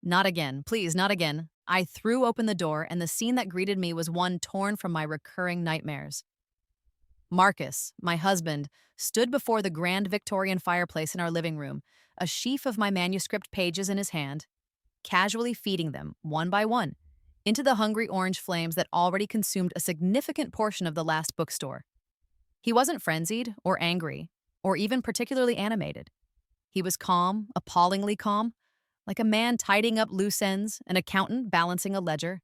Not again. Please, not again. I threw open the door, and the scene that greeted me was one torn from my recurring nightmares. Marcus, my husband, stood before the grand Victorian fireplace in our living room, a sheaf of my manuscript pages in his hand, casually feeding them, one by one, into the hungry orange flames that already consumed a significant portion of the last bookstore. He wasn't frenzied or angry or even particularly animated. He was calm, appallingly calm, like a man tidying up loose ends, an accountant balancing a ledger,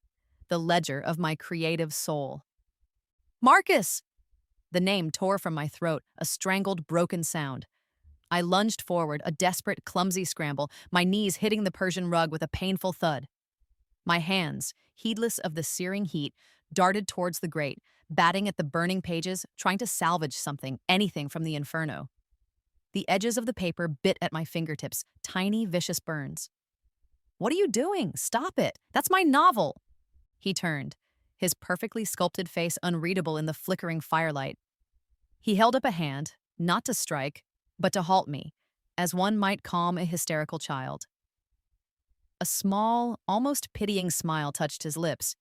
the ledger of my creative soul. Marcus! The name tore from my throat, a strangled, broken sound. I lunged forward, a desperate, clumsy scramble, my knees hitting the Persian rug with a painful thud. My hands, heedless of the searing heat, darted towards the grate, batting at the burning pages, trying to salvage something, anything from the inferno. The edges of the paper bit at my fingertips, tiny, vicious burns. What are you doing? Stop it! That's my novel! He turned, his perfectly sculpted face unreadable in the flickering firelight. He held up a hand, not to strike, but to halt me, as one might calm a hysterical child. A small, almost pitying smile touched his lips.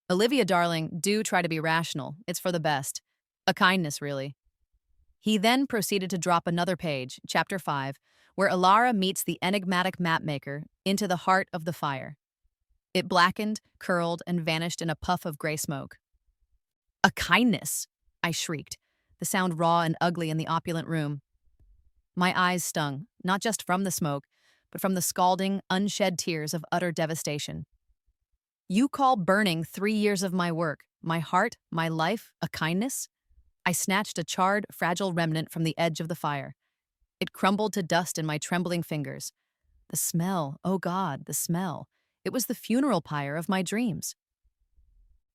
Olivia, darling, do try to be rational. It's for the best. A kindness, really. He then proceeded to drop another page, chapter 5, where Alara meets the enigmatic mapmaker into the heart of the fire. It blackened, curled, and vanished in a puff of gray smoke. A kindness! I shrieked, the sound raw and ugly in the opulent room. My eyes stung, not just from the smoke, but from the scalding, unshed tears of utter devastation. You call burning 3 years of my work, my heart, my life, a kindness? I snatched a charred, fragile remnant from the edge of the fire. It crumbled to dust in my trembling fingers. The smell, oh God, the smell. It was the funeral pyre of my dreams.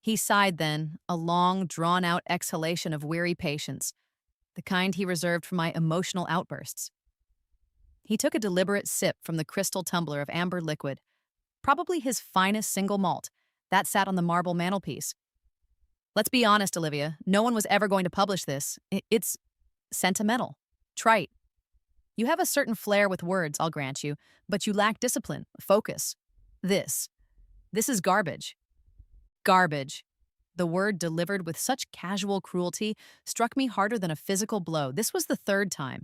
He sighed then, a long, drawn-out exhalation of weary patience, the kind he reserved for my emotional outbursts. He took a deliberate sip from the crystal tumbler of amber liquid, probably his finest single malt, that sat on the marble mantelpiece. Let's be honest, Olivia, no one was ever going to publish this. It's sentimental, trite. You have a certain flair with words, I'll grant you, but you lack discipline, focus. This is garbage. Garbage. The word delivered with such casual cruelty struck me harder than a physical blow. This was the third time.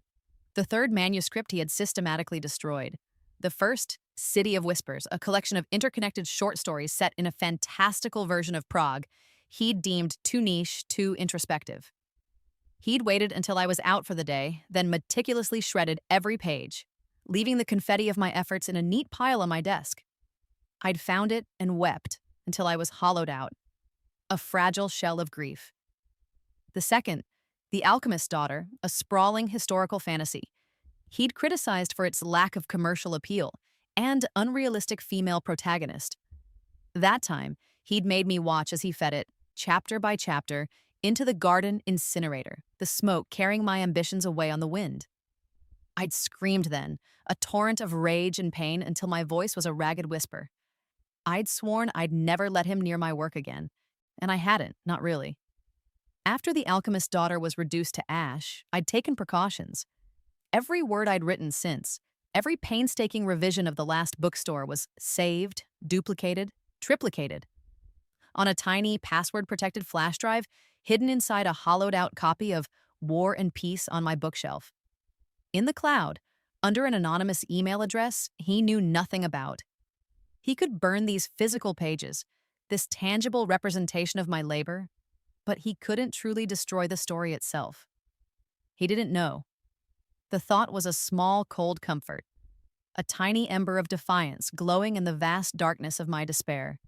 The third manuscript he had systematically destroyed. The first, City of Whispers, a collection of interconnected short stories set in a fantastical version of Prague, he'd deemed too niche, too introspective. He'd waited until I was out for the day, then meticulously shredded every page, leaving the confetti of my efforts in a neat pile on my desk. I'd found it and wept until I was hollowed out, a fragile shell of grief. The second, The Alchemist's Daughter, a sprawling historical fantasy. He'd criticized for its lack of commercial appeal and unrealistic female protagonist. That time, he'd made me watch as he fed it, chapter by chapter, into the garden incinerator, the smoke carrying my ambitions away on the wind. I'd screamed then, a torrent of rage and pain until my voice was a ragged whisper. I'd sworn I'd never let him near my work again, and I hadn't, not really. After The Alchemist's Daughter was reduced to ash, I'd taken precautions. Every word I'd written since, every painstaking revision of the last bookstore was saved, duplicated, triplicated. On a tiny, password-protected flash drive, hidden inside a hollowed-out copy of War and Peace on my bookshelf. In the cloud, under an anonymous email address he knew nothing about. He could burn these physical pages, this tangible representation of my labor, but he couldn't truly destroy the story itself. He didn't know. The thought was a small, cold comfort, a tiny ember of defiance glowing in the vast darkness of my despair.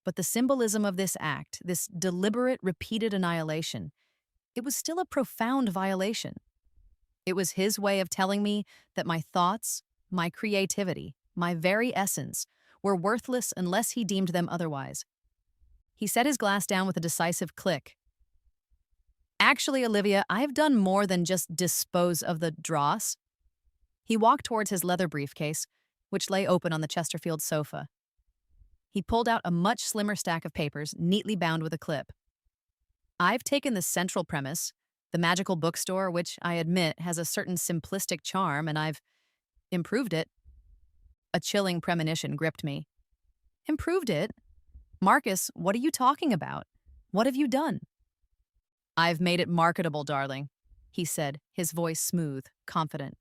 But the symbolism of this act, this deliberate, repeated annihilation, it was still a profound violation. It was his way of telling me that my thoughts, my creativity, my very essence, were worthless unless he deemed them otherwise. He set his glass down with a decisive click. Actually, Olivia, I've done more than just dispose of the dross. He walked towards his leather briefcase, which lay open on the Chesterfield sofa. He pulled out a much slimmer stack of papers, neatly bound with a clip. I've taken the central premise, the magical bookstore, which I admit has a certain simplistic charm, and I've improved it. A chilling premonition gripped me. Improved it? Marcus, what are you talking about? What have you done? I've made it marketable, darling, he said, his voice smooth, confident.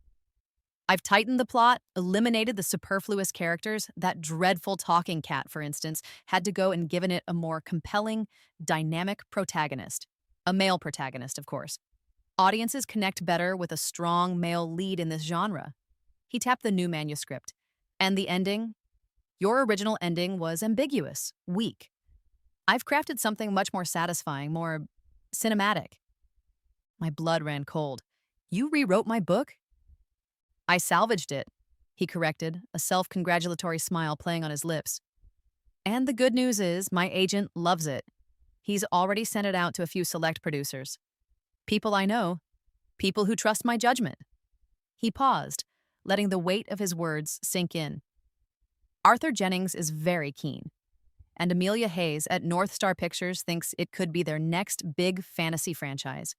I've tightened the plot, eliminated the superfluous characters. That dreadful talking cat, for instance, had to go and given it a more compelling, dynamic protagonist. A male protagonist, of course. Audiences connect better with a strong male lead in this genre. He tapped the new manuscript. And the ending? Your original ending was ambiguous, weak. I've crafted something much more satisfying, more cinematic. My blood ran cold. You rewrote my book? I salvaged it, he corrected, a self-congratulatory smile playing on his lips. And the good news is, my agent loves it. He's already sent it out to a few select producers. People I know, people who trust my judgment. He paused, letting the weight of his words sink in. Arthur Jennings is very keen, and Amelia Hayes at North Star Pictures thinks it could be their next big fantasy franchise.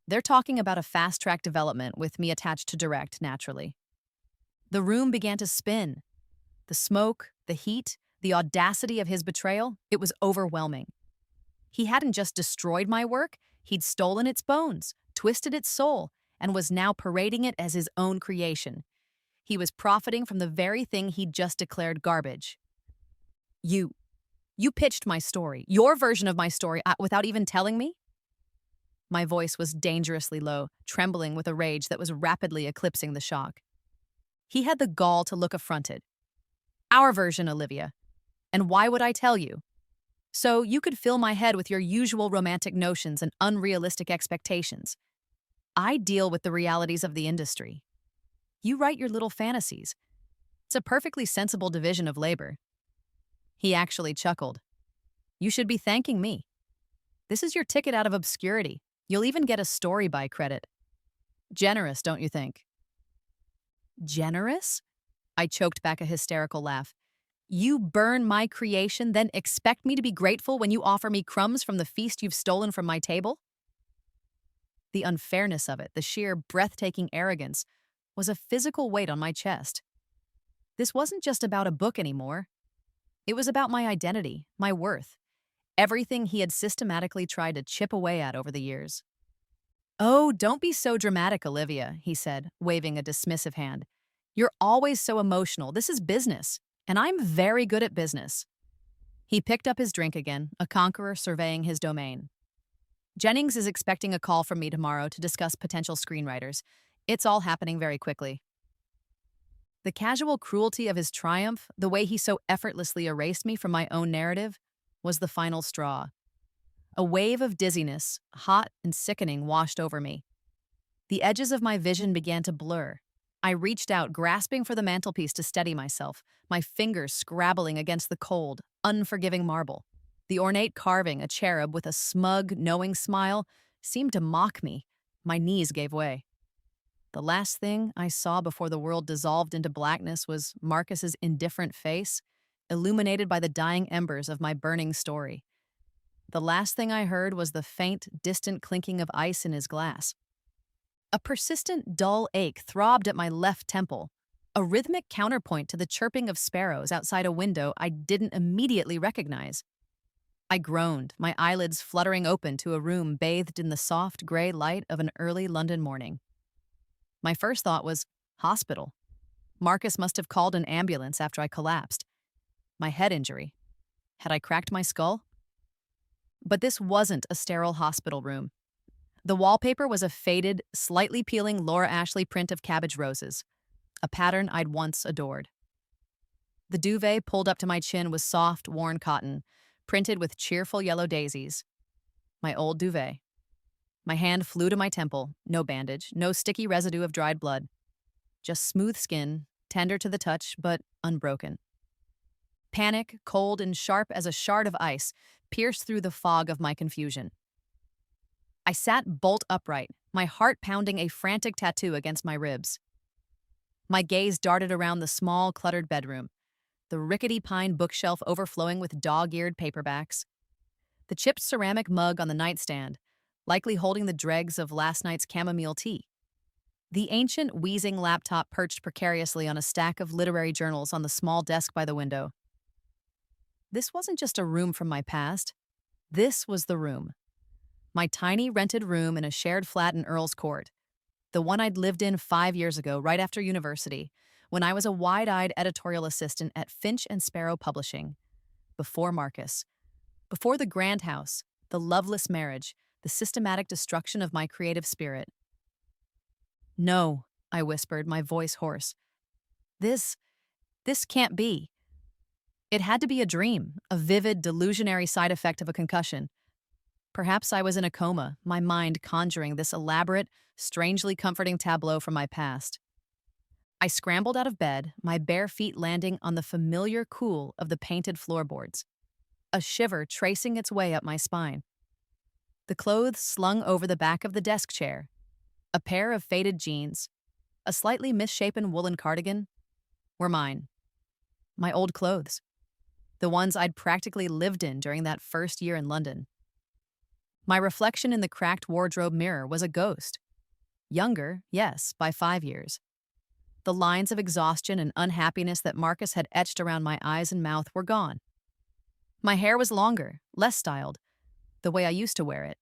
They're talking about a fast-track development with me attached to direct, naturally. The room began to spin. The smoke, the heat, the audacity of his betrayal, it was overwhelming. He hadn't just destroyed my work, he'd stolen its bones, twisted its soul, and was now parading it as his own creation. He was profiting from the very thing he'd just declared garbage. You pitched my story, your version of my story, without even telling me? My voice was dangerously low, trembling with a rage that was rapidly eclipsing the shock. He had the gall to look affronted. Our version, Olivia. And why would I tell you? So you could fill my head with your usual romantic notions and unrealistic expectations. I deal with the realities of the industry. You write your little fantasies. It's a perfectly sensible division of labor. He actually chuckled. You should be thanking me. This is your ticket out of obscurity. You'll even get a story by credit. Generous, don't you think? Generous? I choked back a hysterical laugh. You burn my creation, then expect me to be grateful when you offer me crumbs from the feast you've stolen from my table? The unfairness of it, the sheer breathtaking arrogance, was a physical weight on my chest. This wasn't just about a book anymore. It was about my identity, my worth, everything he had systematically tried to chip away at over the years. Oh, don't be so dramatic, Olivia, he said, waving a dismissive hand. You're always so emotional. This is business, and I'm very good at business. He picked up his drink again, a conqueror surveying his domain. Jennings is expecting a call from me tomorrow to discuss potential screenwriters. It's all happening very quickly. The casual cruelty of his triumph, the way he so effortlessly erased me from my own narrative, was the final straw. A wave of dizziness, hot and sickening, washed over me. The edges of my vision began to blur. I reached out, grasping for the mantelpiece to steady myself, my fingers scrabbling against the cold, unforgiving marble. The ornate carving, a cherub with a smug, knowing smile, seemed to mock me. My knees gave way. The last thing I saw before the world dissolved into blackness was Marcus's indifferent face, illuminated by the dying embers of my burning story. The last thing I heard was the faint, distant clinking of ice in his glass. A persistent, dull ache throbbed at my left temple, a rhythmic counterpoint to the chirping of sparrows outside a window I didn't immediately recognize. I groaned, my eyelids fluttering open to a room bathed in the soft, gray light of an early London morning. My first thought was, hospital. Marcus must have called an ambulance after I collapsed. My head injury. Had I cracked my skull? But this wasn't a sterile hospital room. The wallpaper was a faded, slightly peeling Laura Ashley print of cabbage roses, a pattern I'd once adored. The duvet pulled up to my chin was soft, worn cotton, printed with cheerful yellow daisies. My old duvet. My hand flew to my temple, no bandage, no sticky residue of dried blood. Just smooth skin, tender to the touch, but unbroken. Panic, cold and sharp as a shard of ice, pierced through the fog of my confusion. I sat bolt upright, my heart pounding a frantic tattoo against my ribs. My gaze darted around the small, cluttered bedroom, the rickety pine bookshelf overflowing with dog-eared paperbacks, the chipped ceramic mug on the nightstand, likely holding the dregs of last night's chamomile tea. The ancient, wheezing laptop perched precariously on a stack of literary journals on the small desk by the window. This wasn't just a room from my past. This was the room. My tiny rented room in a shared flat in Earl's Court. The one I'd lived in 5 years ago, right after university, when I was a wide-eyed editorial assistant at Finch and Sparrow Publishing. Before Marcus. Before the grand house, the loveless marriage, the systematic destruction of my creative spirit. No, I whispered, my voice hoarse. This can't be. It had to be a dream, a vivid, delusionary side effect of a concussion. Perhaps I was in a coma, my mind conjuring this elaborate, strangely comforting tableau from my past. I scrambled out of bed, my bare feet landing on the familiar cool of the painted floorboards, a shiver tracing its way up my spine. The clothes slung over the back of the desk chair, a pair of faded jeans, a slightly misshapen woolen cardigan, were mine. My old clothes. The ones I'd practically lived in during that first year in London. My reflection in the cracked wardrobe mirror was a ghost. Younger, yes, by 5 years. The lines of exhaustion and unhappiness that Marcus had etched around my eyes and mouth were gone. My hair was longer, less styled, the way I used to wear it.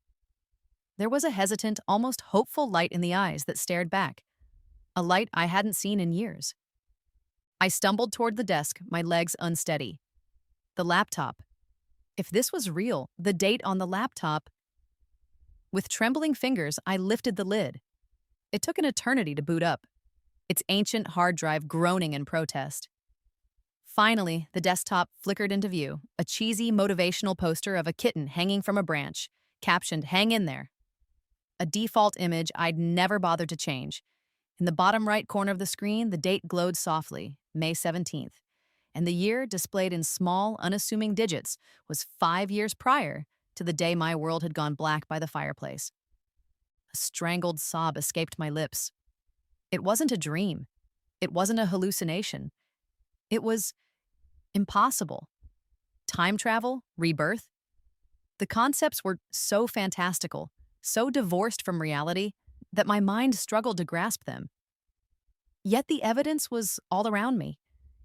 There was a hesitant, almost hopeful light in the eyes that stared back, a light I hadn't seen in years. I stumbled toward the desk, my legs unsteady. The laptop. If this was real, the date on the laptop. With trembling fingers, I lifted the lid. It took an eternity to boot up, its ancient hard drive groaning in protest. Finally, the desktop flickered into view, a cheesy motivational poster of a kitten hanging from a branch, captioned, "Hang in there." A default image I'd never bothered to change. In the bottom right corner of the screen, the date glowed softly, May 17th, and the year, displayed in small, unassuming digits, was 5 years prior to the day my world had gone black by the fireplace. A strangled sob escaped my lips. It wasn't a dream. It wasn't a hallucination. It was impossible. Time travel, rebirth. The concepts were so fantastical, so divorced from reality, that my mind struggled to grasp them. Yet the evidence was all around me,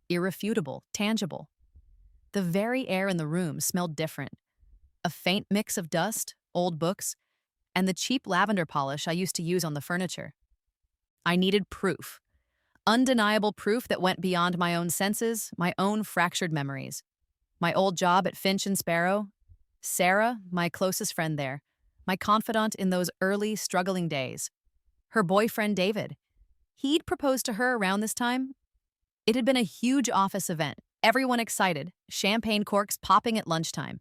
irrefutable, tangible. The very air in the room smelled different. A faint mix of dust, old books, and the cheap lavender polish I used to use on the furniture. I needed proof. Undeniable proof that went beyond my own senses, my own fractured memories. My old job at Finch and Sparrow, Sarah, my closest friend there, my confidant in those early, struggling days. Her boyfriend, David. He'd proposed to her around this time. It had been a huge office event, everyone excited, champagne corks popping at lunchtime.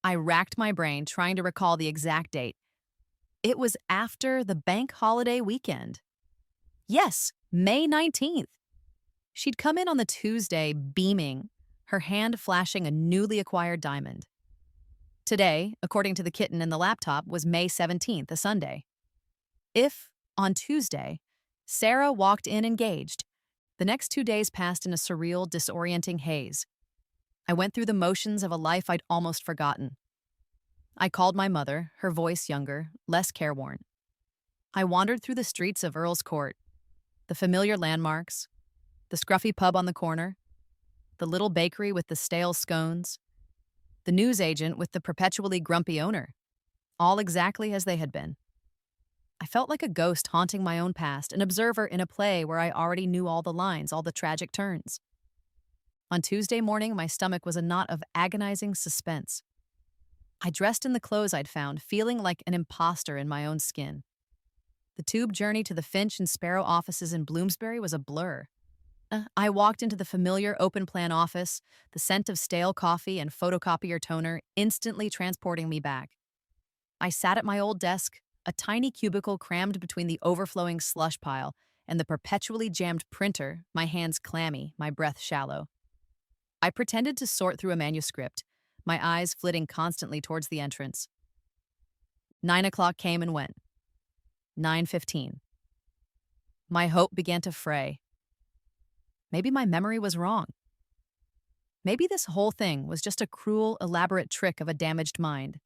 I racked my brain trying to recall the exact date. It was after the bank holiday weekend. Yes, May 19th. She'd come in on the Tuesday, beaming, her hand flashing a newly acquired diamond. Today, according to the kitten and the laptop, was May 17th, a Sunday. If, on Tuesday, Sarah walked in engaged, the next 2 days passed in a surreal, disorienting haze. I went through the motions of a life I'd almost forgotten. I called my mother, her voice younger, less careworn. I wandered through the streets of Earl's Court, the familiar landmarks, the scruffy pub on the corner, the little bakery with the stale scones, the newsagent with the perpetually grumpy owner, all exactly as they had been. I felt like a ghost haunting my own past, an observer in a play where I already knew all the lines, all the tragic turns. On Tuesday morning, my stomach was a knot of agonizing suspense. I dressed in the clothes I'd found, feeling like an imposter in my own skin. The tube journey to the Finch and Sparrow offices in Bloomsbury was a blur. I walked into the familiar open-plan office, the scent of stale coffee and photocopier toner instantly transporting me back. I sat at my old desk, a tiny cubicle crammed between the overflowing slush pile and the perpetually jammed printer, my hands clammy, my breath shallow. I pretended to sort through a manuscript, my eyes flitting constantly towards the entrance. 9 o'clock came and went. 9:15. My hope began to fray. Maybe my memory was wrong. Maybe this whole thing was just a cruel, elaborate trick of a damaged mind.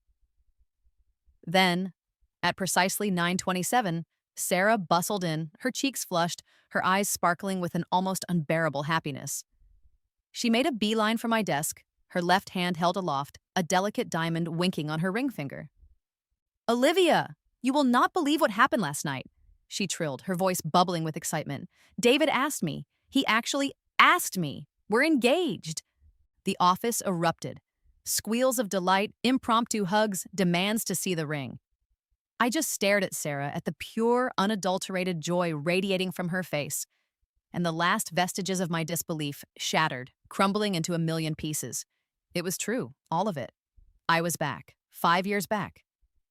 Then, at precisely 9:27, Sarah bustled in, her cheeks flushed, her eyes sparkling with an almost unbearable happiness. She made a beeline for my desk, her left hand held aloft, a delicate diamond winking on her ring finger. "Olivia, you will not believe what happened last night," she trilled, her voice bubbling with excitement. "David asked me. He actually asked me. We're engaged." The office erupted. Squeals of delight, impromptu hugs, demands to see the ring. I just stared at Sarah, at the pure, unadulterated joy radiating from her face, and the last vestiges of my disbelief shattered, crumbling into a million pieces. It was true, all of it. I was back, 5 years back,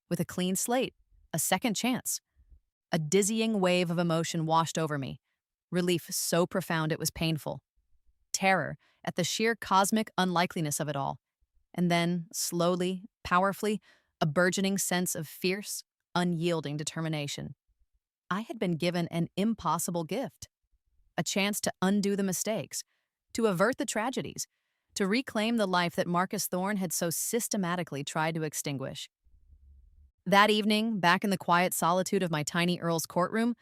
with a clean slate, a second chance. A dizzying wave of emotion washed over me, relief so profound it was painful, terror at the sheer cosmic unlikeliness of it all, and then, slowly, powerfully, a burgeoning sense of fierce, unyielding determination. I had been given an impossible gift, a chance to undo the mistakes, to avert the tragedies, to reclaim the life that Marcus Thorne had so systematically tried to extinguish. That evening, back in the quiet solitude of my tiny Earl's courtroom,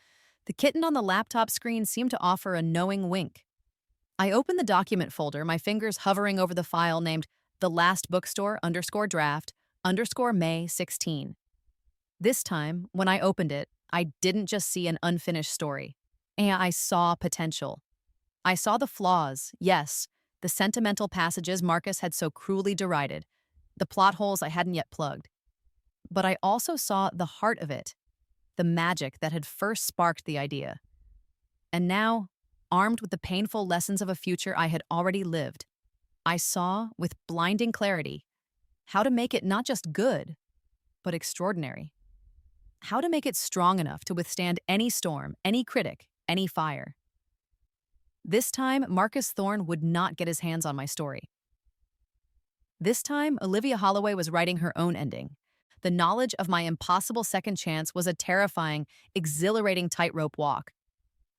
the kitten on the laptop screen seemed to offer a knowing wink. I opened the document folder, my fingers hovering over the file named The Last Bookstore _draft _May 16. This time, when I opened it, I didn't just see an unfinished story. And I saw potential. I saw the flaws, yes, the sentimental passages Marcus had so cruelly derided, the plot holes I hadn't yet plugged. But I also saw the heart of it, the magic that had first sparked the idea. And now, armed with the painful lessons of a future I had already lived, I saw, with blinding clarity, how to make it not just good, but extraordinary. How to make it strong enough to withstand any storm, any critic, any fire. This time, Marcus Thorne would not get his hands on my story. This time, Olivia Holloway was writing her own ending. The knowledge of my impossible second chance was a terrifying, exhilarating tightrope walk.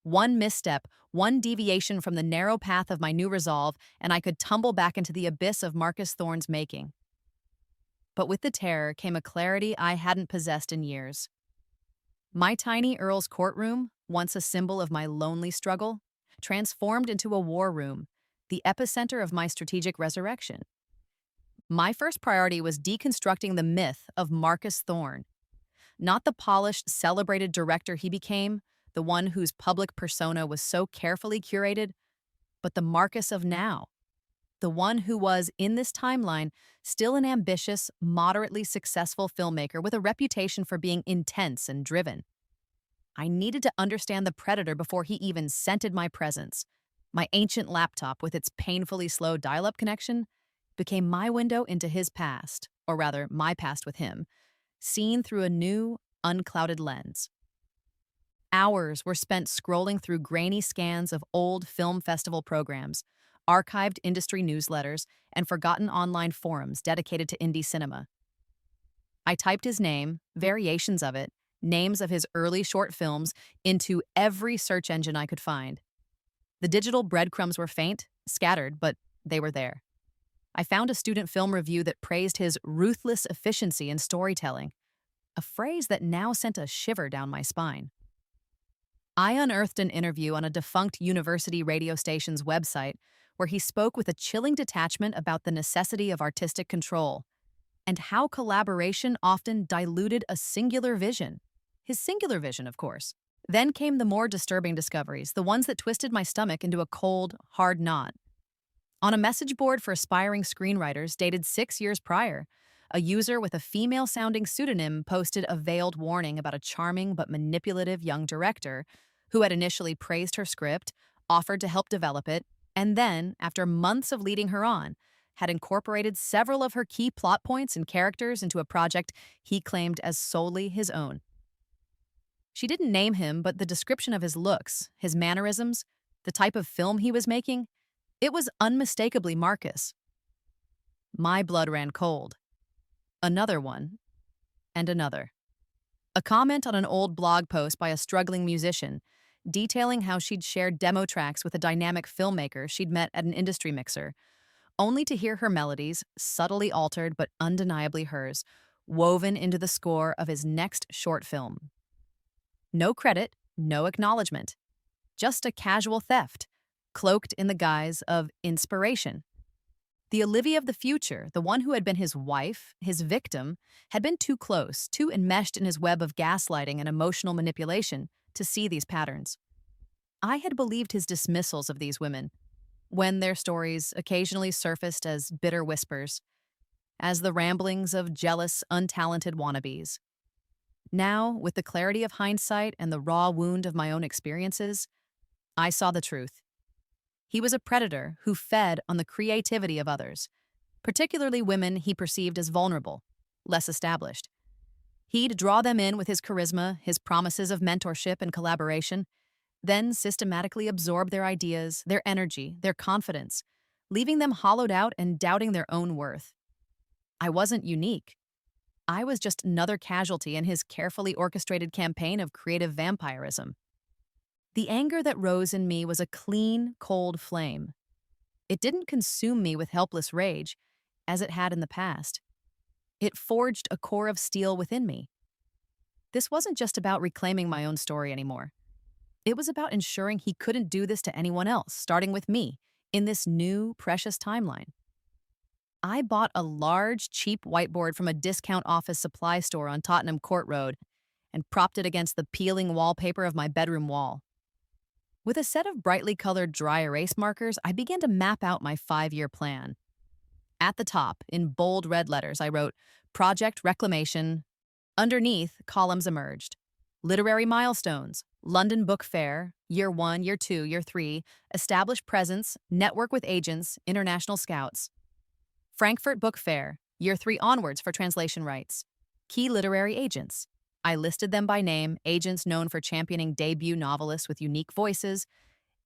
One misstep, one deviation from the narrow path of my new resolve, and I could tumble back into the abyss of Marcus Thorne's making. But with the terror came a clarity I hadn't possessed in years. My tiny Earl's courtroom, once a symbol of my lonely struggle, transformed into a war room, the epicenter of my strategic resurrection. My first priority was deconstructing the myth of Marcus Thorne, not the polished, celebrated director he became, the one whose public persona was so carefully curated, but the Marcus of now, the one who was, in this timeline, still an ambitious, moderately successful filmmaker with a reputation for being intense and driven. I needed to understand the predator before he even scented my presence. My ancient laptop, with its painfully slow dial-up connection, became my window into his past, or rather, my past with him, seen through a new, unclouded lens. Hours were spent scrolling through grainy scans of old film festival programs, archived industry newsletters, and forgotten online forums dedicated to indie cinema. I typed his name, variations of it, names of his early short films into every search engine I could find. The digital breadcrumbs were faint, scattered, but they were there. I found a student film review that praised his ruthless efficiency in storytelling, a phrase that now sent a shiver down my spine. I unearthed an interview on a defunct university radio station's website where he spoke with a chilling detachment about the necessity of artistic control and how collaboration often diluted a singular vision. His singular vision, of course. Then came the more disturbing discoveries, the ones that twisted my stomach into a cold, hard knot. On a message board for aspiring screenwriters dated 6 years prior, a user with a female-sounding pseudonym posted a veiled warning about a charming but manipulative young director who had initially praised her script, offered to help develop it, and then, after months of leading her on, had incorporated several of her key plot points and characters into a project he claimed as solely his own. She didn't name him, but the description of his looks, his mannerisms, the type of film he was making, it was unmistakably Marcus. My blood ran cold. Another one, and another. A comment on an old blog post by a struggling musician, detailing how she'd shared demo tracks with a dynamic filmmaker she'd met at an industry mixer, only to hear her melodies, subtly altered but undeniably hers, woven into the score of his next short film. No credit, no acknowledgement. Just a casual theft, cloaked in the guise of inspiration. The Olivia of the future, the one who had been his wife, his victim, had been too close, too enmeshed in his web of gaslighting and emotional manipulation to see these patterns. I had believed his dismissals of these women, when their stories occasionally surfaced as bitter whispers, as the ramblings of jealous, untalented wannabes. Now, with the clarity of hindsight and the raw wound of my own experiences, I saw the truth. He was a predator who fed on the creativity of others, particularly women he perceived as vulnerable, less established. He'd draw them in with his charisma, his promises of mentorship and collaboration, then systematically absorb their ideas, their energy, their confidence, leaving them hollowed out and doubting their own worth. I wasn't unique. I was just another casualty in his carefully orchestrated campaign of creative vampirism. The anger that rose in me was a clean, cold flame. It didn't consume me with helpless rage, as it had in the past. It forged a core of steel within me. This wasn't just about reclaiming my own story anymore. It was about ensuring he couldn't do this to anyone else, starting with me, in this new, precious timeline. I bought a large, cheap whiteboard from a discount office supply store on Tottenham Court Road and propped it against the peeling wallpaper of my bedroom wall. With a set of brightly colored dry erase markers, I began to map out my 5-year plan. At the top, in bold red letters, I wrote, Project Reclamation. Underneath, columns emerged. Literary milestones, London Book Fair, Year 1, Year 2, Year 3, Established Presence, Network with Agents, International Scouts. Frankfurt Book Fair, Year 3 onwards for translation rights. Key literary agents. I listed them by name, agents known for championing debut novelists with unique voices,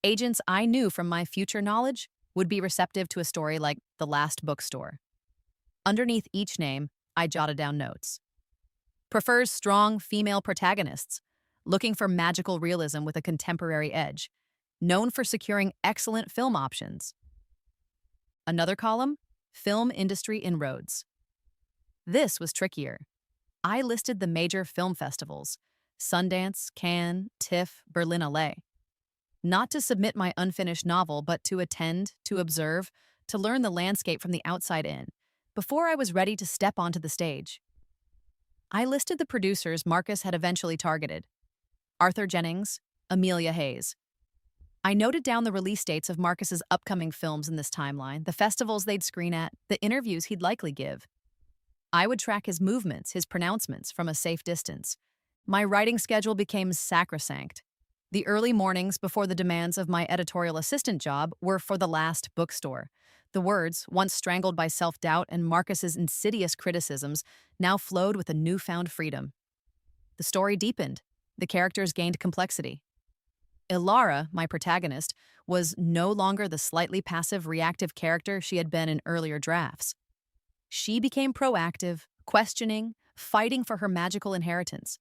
agents I knew from my future knowledge would be receptive to a story like The Last Bookstore. Underneath each name, I jotted down notes. Prefers strong female protagonists, looking for magical realism with a contemporary edge, known for securing excellent film options. Another column, film industry inroads. This was trickier. I listed the major film festivals, Sundance, Cannes, TIFF, Berlin, LA. Not to submit my unfinished novel, but to attend, to observe, to learn the landscape from the outside in, before I was ready to step onto the stage. I listed the producers Marcus had eventually targeted: Arthur Jennings, Amelia Hayes. I noted down the release dates of Marcus's upcoming films in this timeline, the festivals they'd screen at, the interviews he'd likely give. I would track his movements, his pronouncements from a safe distance. My writing schedule became sacrosanct. The early mornings before the demands of my editorial assistant job were for The Last Bookstore. The words, once strangled by self-doubt and Marcus's insidious criticisms, now flowed with a newfound freedom. The story deepened. The characters gained complexity. Ilara, my protagonist, was no longer the slightly passive, reactive character she had been in earlier drafts. She became proactive, questioning, fighting for her magical inheritance.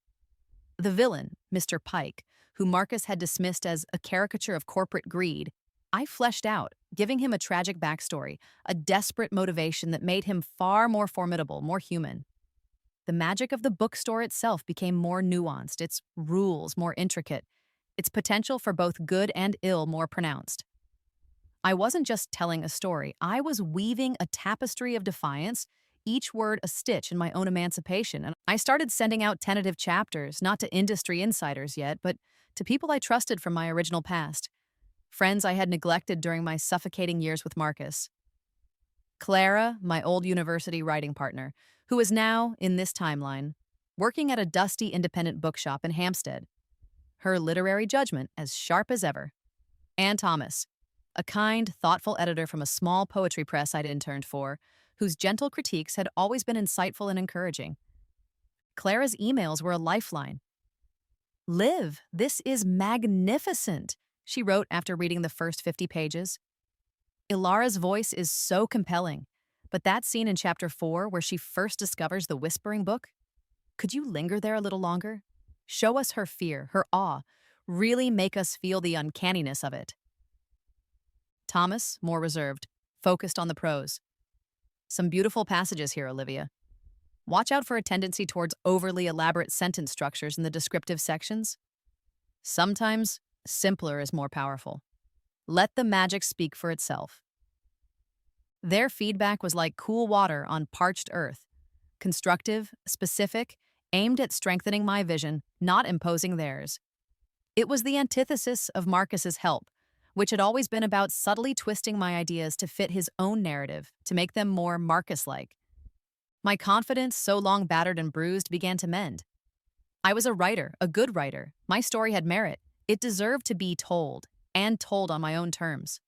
The villain, Mr. Pike, who Marcus had dismissed as a caricature of corporate greed, I fleshed out, giving him a tragic backstory, a desperate motivation that made him far more formidable, more human. The magic of the bookstore itself became more nuanced, its rules more intricate, its potential for both good and ill more pronounced. I wasn't just telling a story, I was weaving a tapestry of defiance, each word a stitch in my own emancipation, and I started sending out tentative chapters, not to industry insiders yet, but to people I trusted from my original past, friends I had neglected during my suffocating years with Marcus. Clara, my old university writing partner, who is now, in this timeline, working at a dusty independent bookshop in Hampstead. Her literary judgment as sharp as ever. Ann Thomas, a kind, thoughtful editor from a small poetry press I'd interned for, whose gentle critiques had always been insightful and encouraging. Clara's emails were a lifeline. "Liv, this is magnificent," she wrote after reading the first 50 pages. "Ilara's voice is so compelling, but that scene in chapter 4 where she first discovers the whispering book, could you linger there a little longer? Show us her fear, her awe, really make us feel the uncanniness of it." Thomas, more reserved, focused on the prose. "Some beautiful passages here, Olivia. Watch out for a tendency towards overly elaborate sentence structures in the descriptive sections. Sometimes, simpler is more powerful. Let the magic speak for itself. Their feedback was like cool water on parched earth, constructive, specific, aimed at strengthening my vision, not imposing theirs. It was the antithesis of Marcus's help, which had always been about subtly twisting my ideas to fit his own narrative, to make them more Marcus-like. My confidence, so long battered and bruised, began to mend. I was a writer, a good writer. My story had merit. It deserved to be told, and told on my own terms.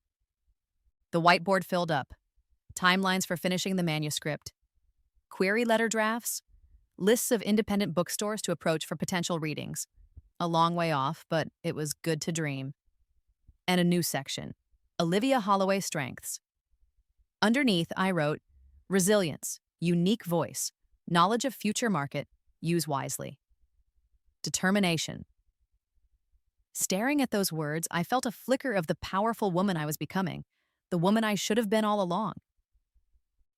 The whiteboard filled up. Timelines for finishing the manuscript. Query letter drafts. Lists of independent bookstores to approach for potential readings. A long way off, but it was good to dream. And a new section. Olivia Holloway Strengths. Underneath, I wrote, resilience, unique voice, knowledge of future market, use wisely. Determination. Staring at those words, I felt a flicker of the powerful woman I was becoming, the woman I should have been all along.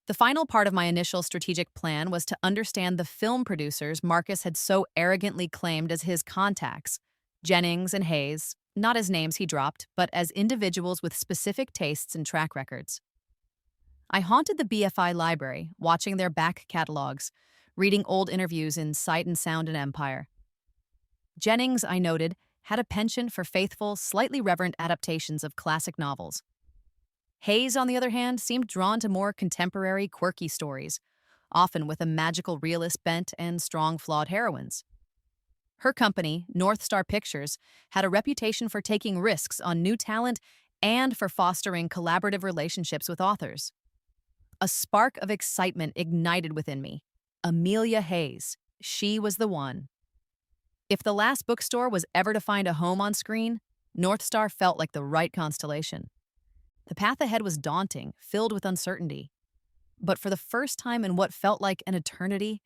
The final part of my initial strategic plan was to understand the film producers Marcus had so arrogantly claimed as his contacts, Jennings and Hayes, not as names he dropped, but as individuals with specific tastes and track records. I haunted the BFI library, watching their back catalogs, reading old interviews in Sight and Sound and Empire. Jennings, I noted, had a penchant for faithful, slightly reverent adaptations of classic novels. Hayes, on the other hand, seemed drawn to more contemporary, quirky stories, often with a magical realist bent and strong, flawed heroines. Her company, North Star Pictures, had a reputation for taking risks on new talent and for fostering collaborative relationships with authors. A spark of excitement ignited within me. Amelia Hayes. She was the one. If the last bookstore was ever to find a home on screen, North Star felt like the right constellation. The path ahead was daunting, filled with uncertainty. But for the first time in what felt like an eternity,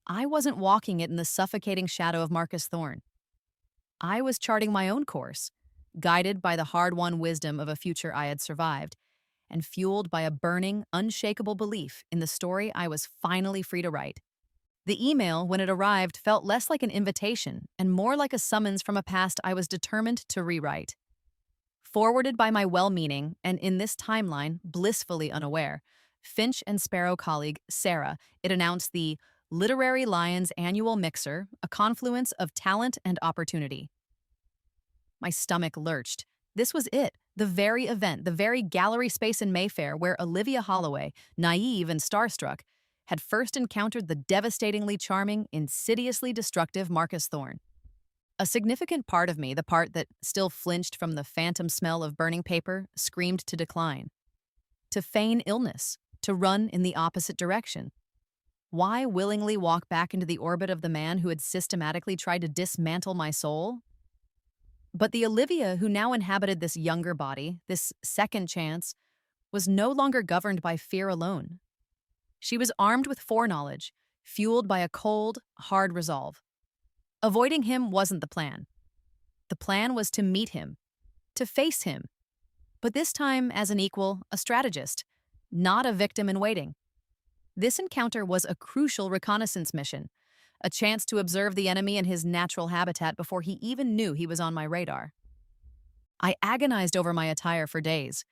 I wasn't walking it in the suffocating shadow of Marcus Thorne. I was charting my own course, guided by the hard-won wisdom of a future I had survived, and fueled by a burning, unshakable belief in the story I was finally free to write. The email, when it arrived, felt less like an invitation and more like a summons from a past I was determined to rewrite. Forwarded by my well-meaning, and in this timeline, blissfully unaware, Finch and Sparrow colleague Sarah, it announced the Literary Lions Annual Mixer, a confluence of talent and opportunity. My stomach lurched. This was it, the very event, the very gallery space in Mayfair where Olivia Holloway, naive and starstruck, had first encountered the devastatingly charming, insidiously destructive Marcus Thorne. A significant part of me, the part that still flinched from the phantom smell of burning paper, screamed to decline. To feign illness, to run in the opposite direction. Why willingly walk back into the orbit of the man who had systematically tried to dismantle my soul? But the Olivia who now inhabited this younger body, this second chance, was no longer governed by fear alone. She was armed with foreknowledge, fueled by a cold, hard resolve. Avoiding him wasn't the plan. The plan was to meet him, to face him, but this time as an equal, a strategist, not a victim in waiting. This encounter was a crucial reconnaissance mission, a chance to observe the enemy in his natural habitat before he even knew he was on my radar. I agonized over my attire for days.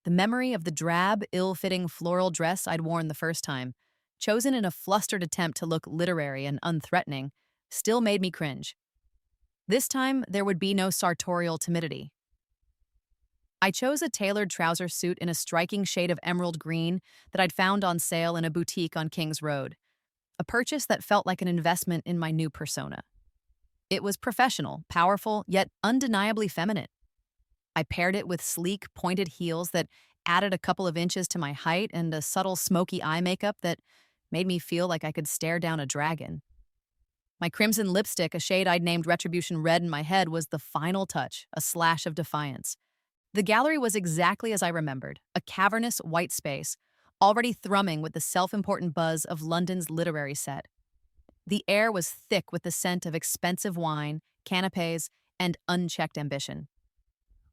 The memory of the drab, ill-fitting floral dress I'd worn the first time, chosen in a flustered attempt to look literary and unthreatening, still made me cringe. This time, there would be no sartorial timidity. I chose a tailored trouser suit in a striking shade of emerald green that I'd found on sale in a boutique on Kings Road, a purchase that felt like an investment in my new persona. It was professional, powerful, yet undeniably feminine. I paired it with sleek, pointed heels that added a couple of inches to my height and a subtle smoky eye makeup that made me feel like I could stare down a dragon. My crimson lipstick, a shade I'd named Retribution Red in my head, was the final touch, a slash of defiance. The gallery was exactly as I remembered, a cavernous white space, already thrumming with the self-important buzz of London's literary set. The air was thick with the scent of expensive wine, canapes, and unchecked ambition.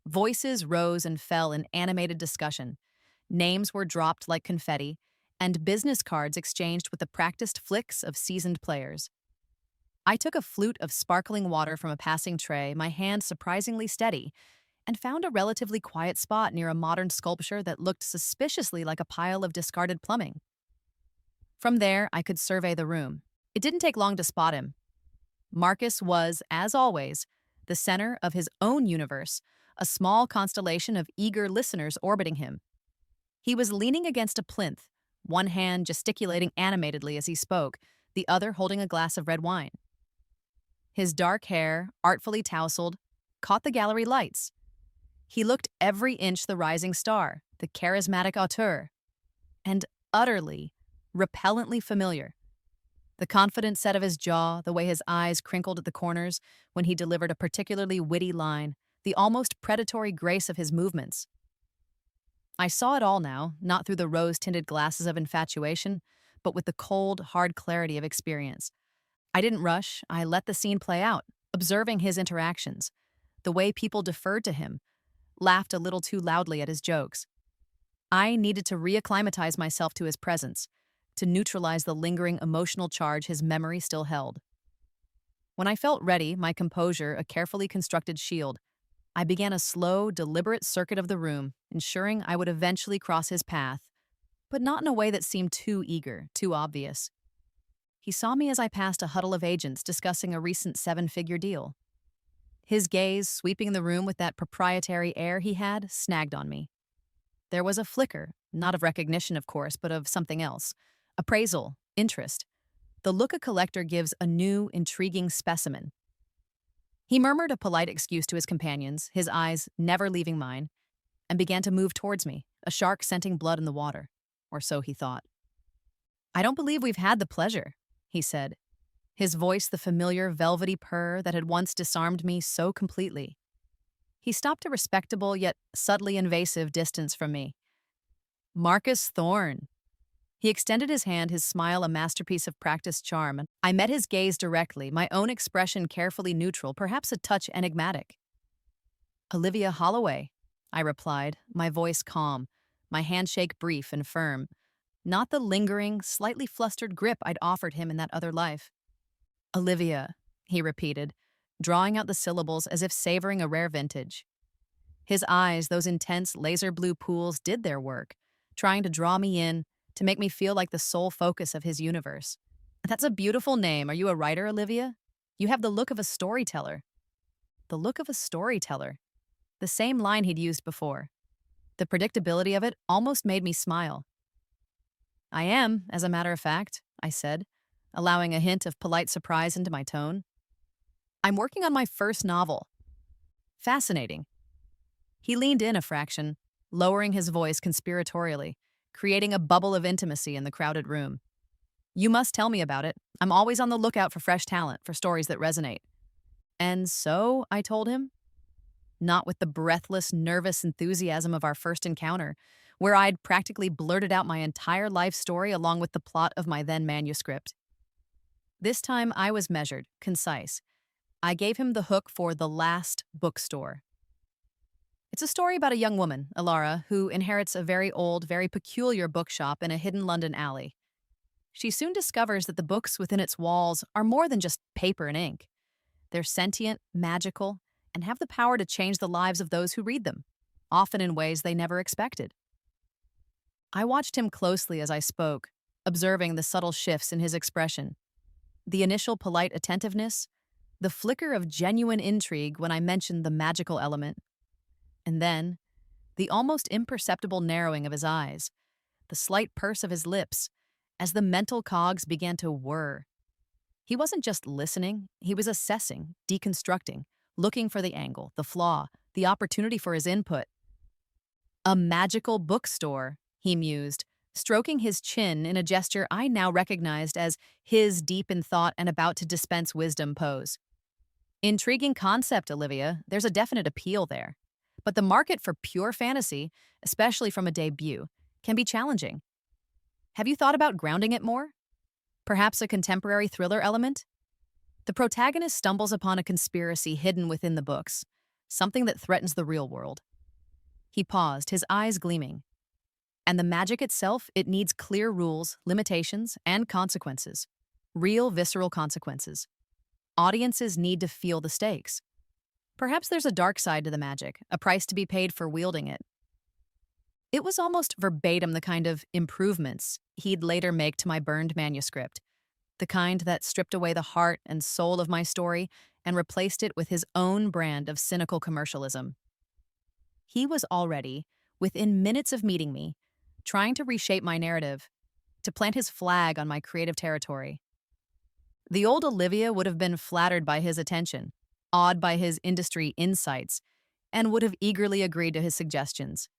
Voices rose and fell in animated discussion. Names were dropped like confetti, and business cards exchanged with the practiced flicks of seasoned players. I took a flute of sparkling water from a passing tray, my hand surprisingly steady, and found a relatively quiet spot near a modern sculpture that looked suspiciously like a pile of discarded plumbing. From there, I could survey the room. It didn't take long to spot him. Marcus was, as always, the center of his own universe, a small constellation of eager listeners orbiting him. He was leaning against a plinth, one hand gesticulating animatedly as he spoke, the other holding a glass of red wine. His dark hair, artfully tousled, caught the gallery lights. He looked every inch the rising star, the charismatic auteur, and utterly, repellently familiar. The confident set of his jaw, the way his eyes crinkled at the corners when he delivered a particularly witty line, the almost predatory grace of his movements. I saw it all now, not through the rose-tinted glasses of infatuation, but with the cold, hard clarity of experience. I didn't rush, I let the scene play out, observing his interactions, the way people deferred to him, laughed a little too loudly at his jokes. I needed to reacclimatize myself to his presence, to neutralize the lingering emotional charge his memory still held. When I felt ready, my composure a carefully constructed shield, I began a slow, deliberate circuit of the room, ensuring I would eventually cross his path, but not in a way that seemed too eager, too obvious. He saw me as I passed a huddle of agents discussing a recent seven-figure deal. His gaze, sweeping the room with that proprietary air he had, snagged on me. There was a flicker, not of recognition, of course, but of something else. Appraisal, interest. The look a collector gives a new, intriguing specimen. He murmured a polite excuse to his companions, his eyes never leaving mine, and began to move towards me, a shark scenting blood in the water. Or so he thought. "I don't believe we've had the pleasure," he said, his voice the familiar velvety purr that had once disarmed me so completely. He stopped a respectable yet subtly invasive distance from me. "Marcus Thorne." He extended his hand, his smile a masterpiece of practiced charm. I met his gaze directly, my own expression carefully neutral, perhaps a touch enigmatic. "Olivia Holloway," I replied, my voice calm, my handshake brief and firm, not the lingering, slightly flustered grip I'd offered him in that other life. "Olivia," he repeated, drawing out the syllables as if savoring a rare vintage. His eyes, those intense laser blue pools, did their work, trying to draw me in, to make me feel like the sole focus of his universe. "That's a beautiful name. Are you a writer, Olivia? You have the look of a storyteller." The look of a storyteller. The same line he'd used before. The predictability of it almost made me smile. "I am, as a matter of fact," I said, allowing a hint of polite surprise into my tone. "I'm working on my first novel." "Fascinating." He leaned in a fraction, lowering his voice conspiratorially, creating a bubble of intimacy in the crowded room. "You must tell me about it. I'm always on the lookout for fresh talent, for stories that resonate." "And so," I told him, not with the breathless, nervous enthusiasm of our first encounter, where I'd practically blurted out my entire life story along with the plot of my then manuscript. This time I was measured, concise. I gave him the hook for The Last Bookstore. It's a story about a young woman, Alara, who inherits a very old, very peculiar bookshop in a hidden London alley. She soon discovers that the books within its walls are more than just paper and ink. They're sentient, magical, and have the power to change the lives of those who read them, often in ways they never expected. I watched him closely as I spoke, observing the subtle shifts in his expression. The initial polite attentiveness, the flicker of genuine intrigue when I mentioned the magical element, and then the almost imperceptible narrowing of his eyes, the slight purse of his lips, as the mental cogs began to whir. He wasn't just listening, he was assessing, deconstructing, looking for the angle, the flaw, the opportunity for his input. "A magical bookstore," he mused, stroking his chin in a gesture I now recognized as his deep in thought and about to dispense wisdom pose. "Intriguing concept, Olivia. There's a definite appeal there. But the market for pure fantasy, especially from a debut, can be challenging. Have you thought about grounding it more? Perhaps a contemporary thriller element? The protagonist stumbles upon a conspiracy hidden within the books, something that threatens the real world." He paused, his eyes gleaming. "And the magic itself, it needs clear rules, limitations, and consequences. Real, visceral consequences." Audiences need to feel the stakes. Perhaps there's a dark side to the magic, a price to be paid for wielding it. It was almost verbatim the kind of improvements he'd later make to my burned manuscript, the kind that stripped away the heart and soul of my story and replaced it with his own brand of cynical commercialism. He was already, within minutes of meeting me, trying to reshape my narrative, to plant his flag on my creative territory. The old Olivia would have been flattered by his attention, awed by his industry insights, and would have eagerly agreed to his suggestions.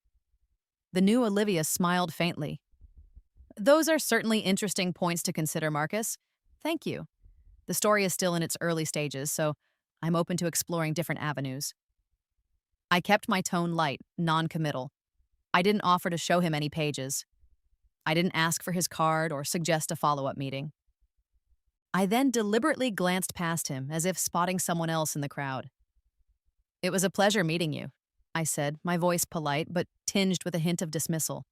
The new Olivia smiled faintly. Those are certainly interesting points to consider, Marcus. Thank you. The story is still in its early stages, so I'm open to exploring different avenues. I kept my tone light, non-committal. I didn't offer to show him any pages. I didn't ask for his card or suggest a follow-up meeting. I then deliberately glanced past him as if spotting someone else in the crowd. It was a pleasure meeting you, I said, my voice polite but tinged with a hint of dismissal.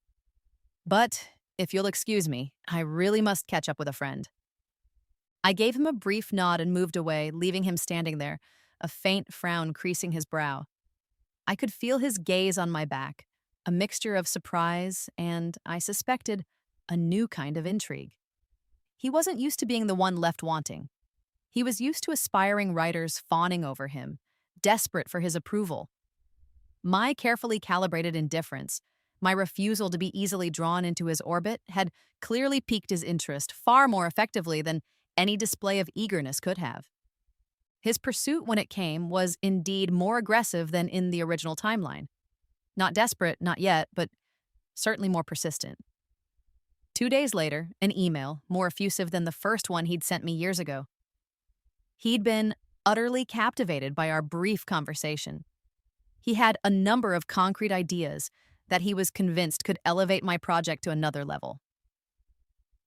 But, if you'll excuse me, I really must catch up with a friend. I gave him a brief nod and moved away, leaving him standing there, a faint frown creasing his brow. I could feel his gaze on my back, a mixture of surprise and, I suspected, a new kind of intrigue. He wasn't used to being the one left wanting. He was used to aspiring writers fawning over him, desperate for his approval. My carefully calibrated indifference, my refusal to be easily drawn into his orbit, had clearly piqued his interest far more effectively than any display of eagerness could have. His pursuit when it came was indeed more aggressive than in the original timeline. Not desperate, not yet, but certainly more persistent. 2 days later, an email, more effusive than the first one he'd sent me years ago. He'd been utterly captivated by our brief conversation. He had a number of concrete ideas that he was convinced could elevate my project to another level.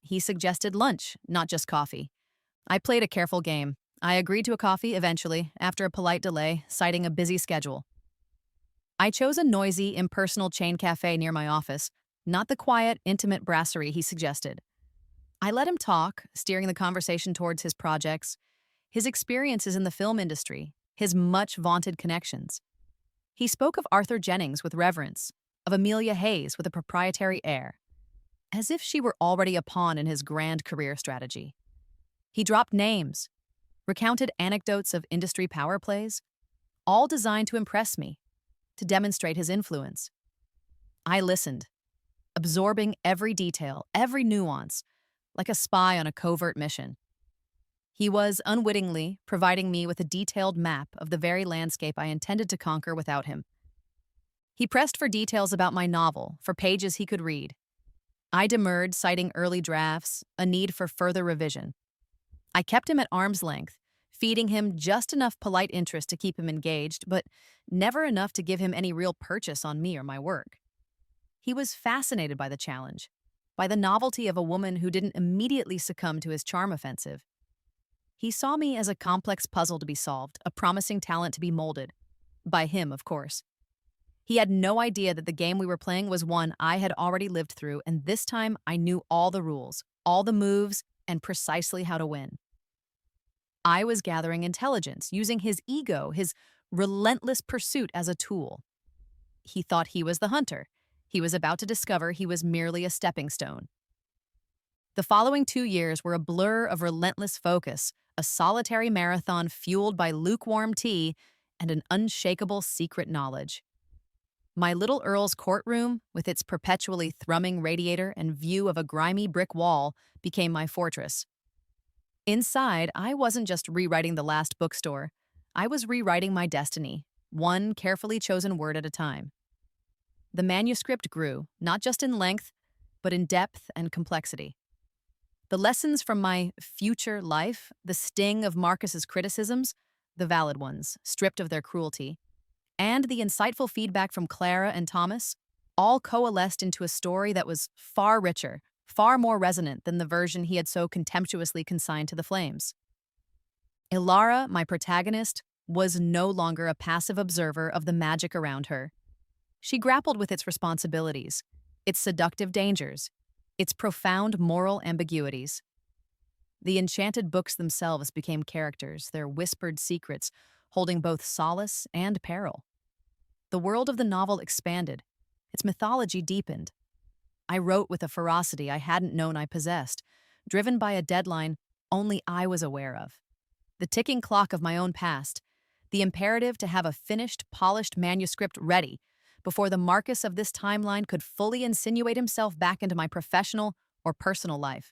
He suggested lunch, not just coffee. I played a careful game. I agreed to a coffee eventually, after a polite delay, citing a busy schedule. I chose a noisy, impersonal chain cafe near my office, not the quiet, intimate brasserie he suggested. I let him talk, steering the conversation towards his projects, his experiences in the film industry, his much-vaunted connections. He spoke of Arthur Jennings with reverence, of Amelia Hayes with a proprietary air, as if she were already a pawn in his grand career strategy. He dropped names, recounted anecdotes of industry power plays, all designed to impress me, to demonstrate his influence. I listened, absorbing every detail, every nuance, like a spy on a covert mission. He was, unwittingly, providing me with a detailed map of the very landscape I intended to conquer without him. He pressed for details about my novel, for pages he could read. I demurred, citing early drafts, a need for further revision. I kept him at arm's length, feeding him just enough polite interest to keep him engaged, but never enough to give him any real purchase on me or my work. He was fascinated by the challenge, by the novelty of a woman who didn't immediately succumb to his charm offensive. He saw me as a complex puzzle to be solved, a promising talent to be molded. By him, of course. He had no idea that the game we were playing was one I had already lived through, and this time I knew all the rules, all the moves, and precisely how to win. I was gathering intelligence, using his ego, his relentless pursuit as a tool. He thought he was the hunter. He was about to discover he was merely a stepping stone. The following 2 years were a blur of relentless focus, a solitary marathon fueled by lukewarm tea and an unshakable secret knowledge. My little Earl's courtroom, with its perpetually thrumming radiator and view of a grimy brick wall, became my fortress. Inside, I wasn't just rewriting the last bookstore. I was rewriting my destiny, one carefully chosen word at a time. The manuscript grew, not just in length, but in depth and complexity. The lessons from my future life, the sting of Marcus's criticisms, the valid ones, stripped of their cruelty, and the insightful feedback from Clara and Thomas, all coalesced into a story that was far richer, far more resonant than the version he had so contemptuously consigned to the flames. Ilara, my protagonist, was no longer a passive observer of the magic around her. She grappled with its responsibilities, its seductive dangers, its profound moral ambiguities. The enchanted books themselves became characters, their whispered secrets holding both solace and peril. The world of the novel expanded, its mythology deepened. I wrote with a ferocity I hadn't known I possessed, driven by a deadline only I was aware of. The ticking clock of my own past, the imperative to have a finished, polished manuscript ready before the Marcus of this timeline could fully insinuate himself back into my professional or personal life.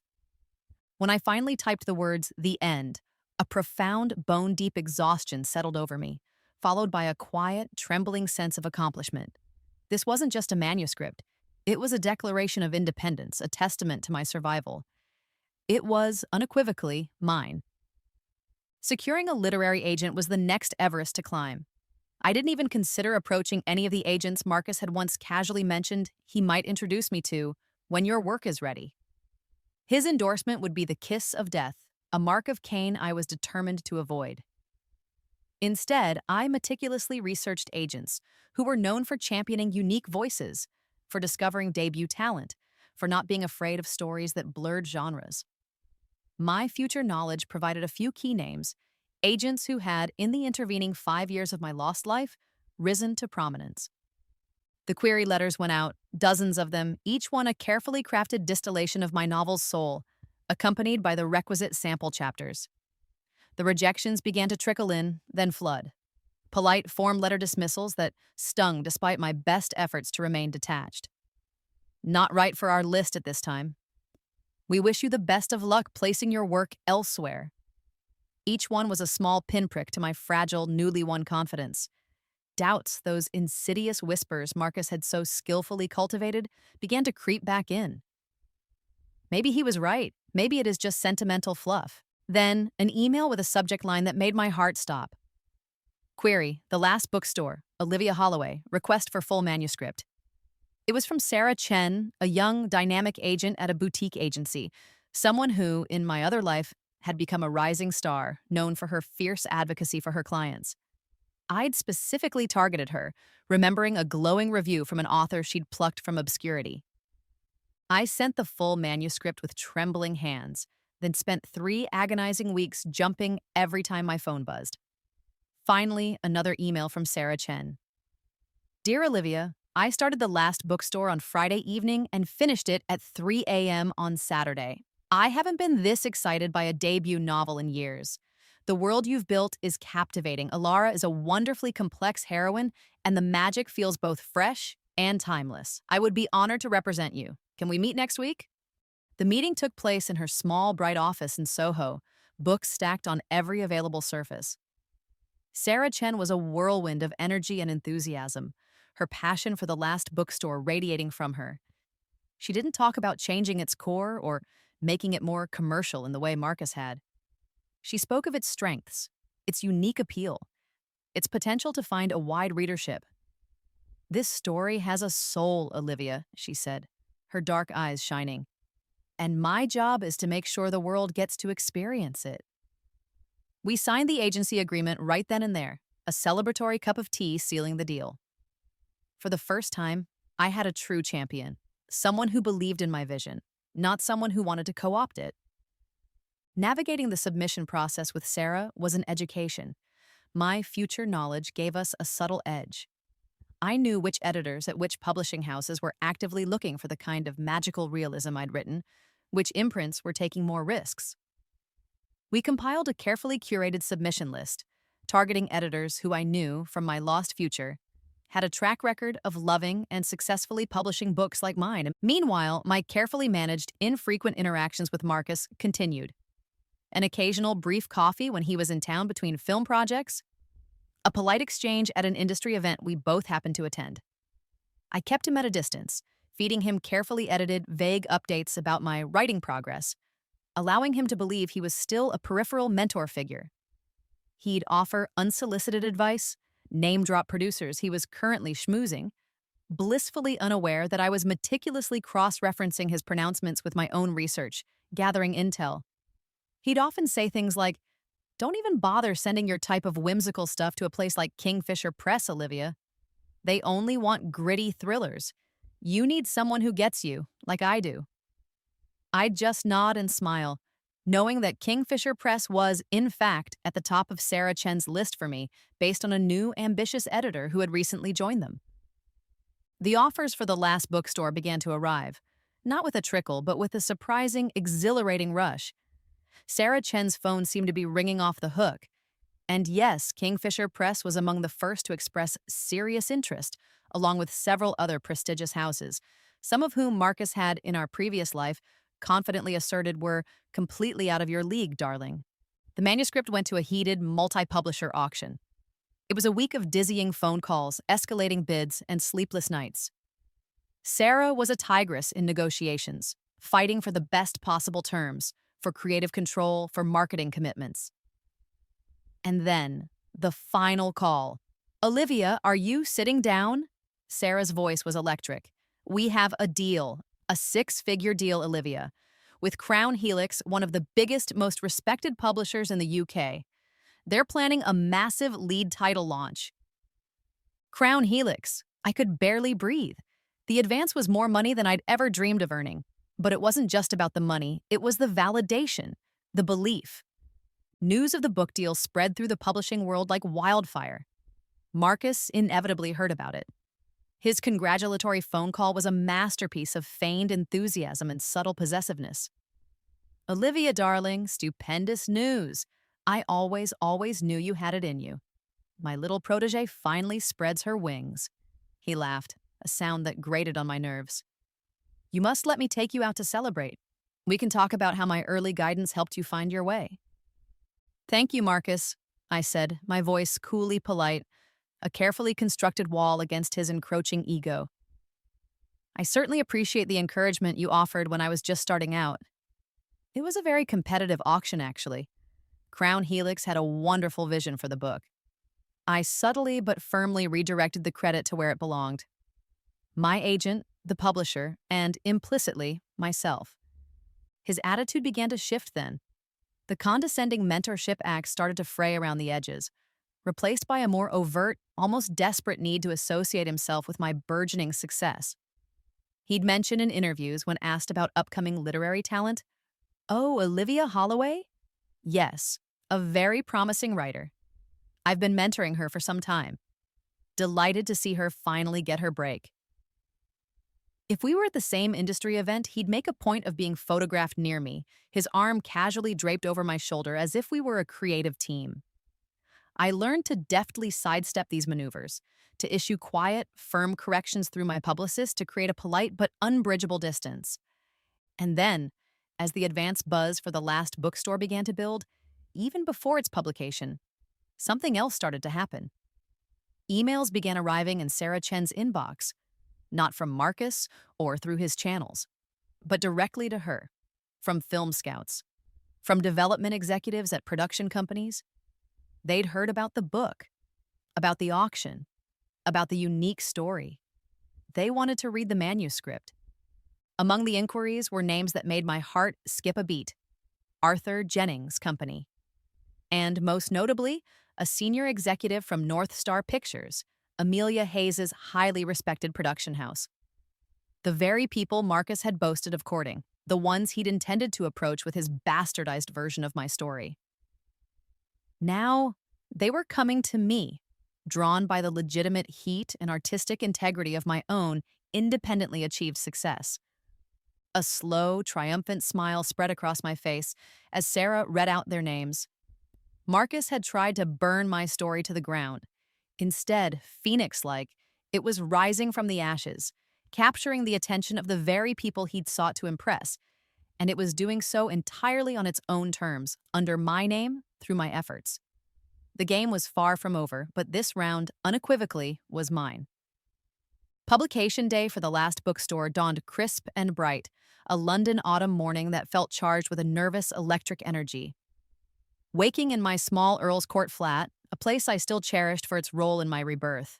When I finally typed the words, "the end," a profound, bone-deep exhaustion settled over me, followed by a quiet, trembling sense of accomplishment. This wasn't just a manuscript. It was a declaration of independence, a testament to my survival. It was, unequivocally, mine. Securing a literary agent was the next Everest to climb. I didn't even consider approaching any of the agents Marcus had once casually mentioned he might introduce me to when your work is ready. His endorsement would be the kiss of death, a mark of Cain I was determined to avoid. Instead, I meticulously researched agents who were known for championing unique voices, for discovering debut talent, for not being afraid of stories that blurred genres. My future knowledge provided a few key names, agents who had, in the intervening 5 years of my lost life, risen to prominence. The query letters went out, dozens of them, each one a carefully crafted distillation of my novel's soul, accompanied by the requisite sample chapters. The rejections began to trickle in, then flood. Polite form letter dismissals that stung despite my best efforts to remain detached. Not right for our list at this time. We wish you the best of luck placing your work elsewhere. Each one was a small pinprick to my fragile, newly won confidence. Doubts, those insidious whispers Marcus had so skillfully cultivated, began to creep back in. Maybe he was right. Maybe it is just sentimental fluff. Then, an email with a subject line that made my heart stop. Query, The Last Bookstore, Olivia Holloway, request for full manuscript. It was from Sarah Chen, a young, dynamic agent at a boutique agency, someone who, in my other life, had become a rising star, known for her fierce advocacy for her clients. I'd specifically targeted her, remembering a glowing review from an author she'd plucked from obscurity. I sent the full manuscript with trembling hands, then spent 3 agonizing weeks jumping every time my phone buzzed. Finally, another email from Sarah Chen. Dear Olivia, I started The Last Bookstore on Friday evening and finished it at 3 a.m. on Saturday. I haven't been this excited by a debut novel in years. The world you've built is captivating. Alara is a wonderfully complex heroine, and the magic feels both fresh and timeless. I would be honored to represent you. Can we meet next week? The meeting took place in her small, bright office in Soho, books stacked on every available surface. Sarah Chen was a whirlwind of energy and enthusiasm, her passion for The Last Bookstore radiating from her. She didn't talk about changing its core or making it more commercial in the way Marcus had. She spoke of its strengths, its unique appeal, its potential to find a wide readership. This story has a soul, Olivia, she said, her dark eyes shining. And my job is to make sure the world gets to experience it. We signed the agency agreement right then and there, a celebratory cup of tea sealing the deal. For the first time, I had a true champion, someone who believed in my vision, not someone who wanted to co-opt it. Navigating the submission process with Sarah was an education. My future knowledge gave us a subtle edge. I knew which editors at which publishing houses were actively looking for the kind of magical realism I'd written, which imprints were taking more risks. We compiled a carefully curated submission list, targeting editors who I knew, from my lost future, had a track record of loving and successfully publishing books like mine. Meanwhile, my carefully managed, infrequent interactions with Marcus continued. An occasional brief coffee when he was in town between film projects, a polite exchange at an industry event we both happened to attend. I kept him at a distance, feeding him carefully edited, vague updates about my writing progress, allowing him to believe he was still a peripheral mentor figure. He'd offer unsolicited advice, name-drop producers he was currently schmoozing, blissfully unaware that I was meticulously cross-referencing his pronouncements with my own research, gathering intel. He'd often say things like, "Don't even bother sending your type of whimsical stuff to a place like Kingfisher Press, Olivia. They only want gritty thrillers. You need someone who gets you, like I do." I'd just nod and smile, knowing that Kingfisher Press was, in fact, at the top of Sarah Chen's list for me based on a new, ambitious editor who had recently joined them. The offers for the last bookstore began to arrive, not with a trickle, but with a surprising, exhilarating rush. Sarah Chen's phone seemed to be ringing off the hook. And yes, Kingfisher Press was among the first to express serious interest, along with several other prestigious houses, some of whom Marcus had, in our previous life, confidently asserted were completely out of your league, darling. The manuscript went to a heated, multi-publisher auction. It was a week of dizzying phone calls, escalating bids, and sleepless nights. Sarah was a tigress in negotiations, fighting for the best possible terms, for creative control, for marketing commitments. And then, the final call. "Olivia, are you sitting down?" Sarah's voice was electric. "We have a deal, a six-figure deal, Olivia, with Crown Helix, one of the biggest, most respected publishers in the UK. They're planning a massive lead title launch." Crown Helix. I could barely breathe. The advance was more money than I'd ever dreamed of earning. But it wasn't just about the money, it was the validation, the belief. News of the book deal spread through the publishing world like wildfire. Marcus inevitably heard about it. His congratulatory phone call was a masterpiece of feigned enthusiasm and subtle possessiveness. "Olivia, darling, stupendous news. I always knew you had it in you. My little protege finally spreads her wings." He laughed, a sound that grated on my nerves. "You must let me take you out to celebrate. We can talk about how my early guidance helped you find your way." "Thank you, Marcus," I said, my voice coolly polite, a carefully constructed wall against his encroaching ego. "I certainly appreciate the encouragement you offered when I was just starting out." It was a very competitive auction, actually. Crown Helix had a wonderful vision for the book. I subtly but firmly redirected the credit to where it belonged. My agent, the publisher, and, implicitly, myself. His attitude began to shift then. The condescending mentorship act started to fray around the edges, replaced by a more overt, almost desperate need to associate himself with my burgeoning success. He'd mention in interviews when asked about upcoming literary talent, "Oh, Olivia Holloway? Yes, a very promising writer. I've been mentoring her for some time. Delighted to see her finally get her break." If we were at the same industry event, he'd make a point of being photographed near me, his arm casually draped over my shoulder as if we were a creative team. I learned to deftly sidestep these maneuvers, to issue quiet, firm corrections through my publicist to create a polite but unbridgeable distance. And then, as the advance buzz for the last bookstore began to build, even before its publication, something else started to happen. Emails began arriving in Sarah Chen's inbox, not from Marcus or through his channels, but directly to her, from film scouts, from development executives at production companies. They'd heard about the book, about the auction, about the unique story. They wanted to read the manuscript. Among the inquiries were names that made my heart skip a beat: Arthur Jennings' company. And most notably, a senior executive from North Star Pictures, Amelia Hayes's highly respected production house. The very people Marcus had boasted of courting, the ones he'd intended to approach with his bastardized version of my story. Now, they were coming to me, drawn by the legitimate heat and artistic integrity of my own independently achieved success. A slow, triumphant smile spread across my face as Sarah read out their names. Marcus had tried to burn my story to the ground. Instead, phoenix-like, it was rising from the ashes, capturing the attention of the very people he'd sought to impress, and it was doing so entirely on its own terms, under my name, through my efforts. The game was far from over, but this round, unequivocally, was mine. Publication day for the last bookstore dawned crisp and bright, a London autumn morning that felt charged with a nervous, electric energy. Waking in my small Earl's Court flat, a place I still cherished for its role in my rebirth,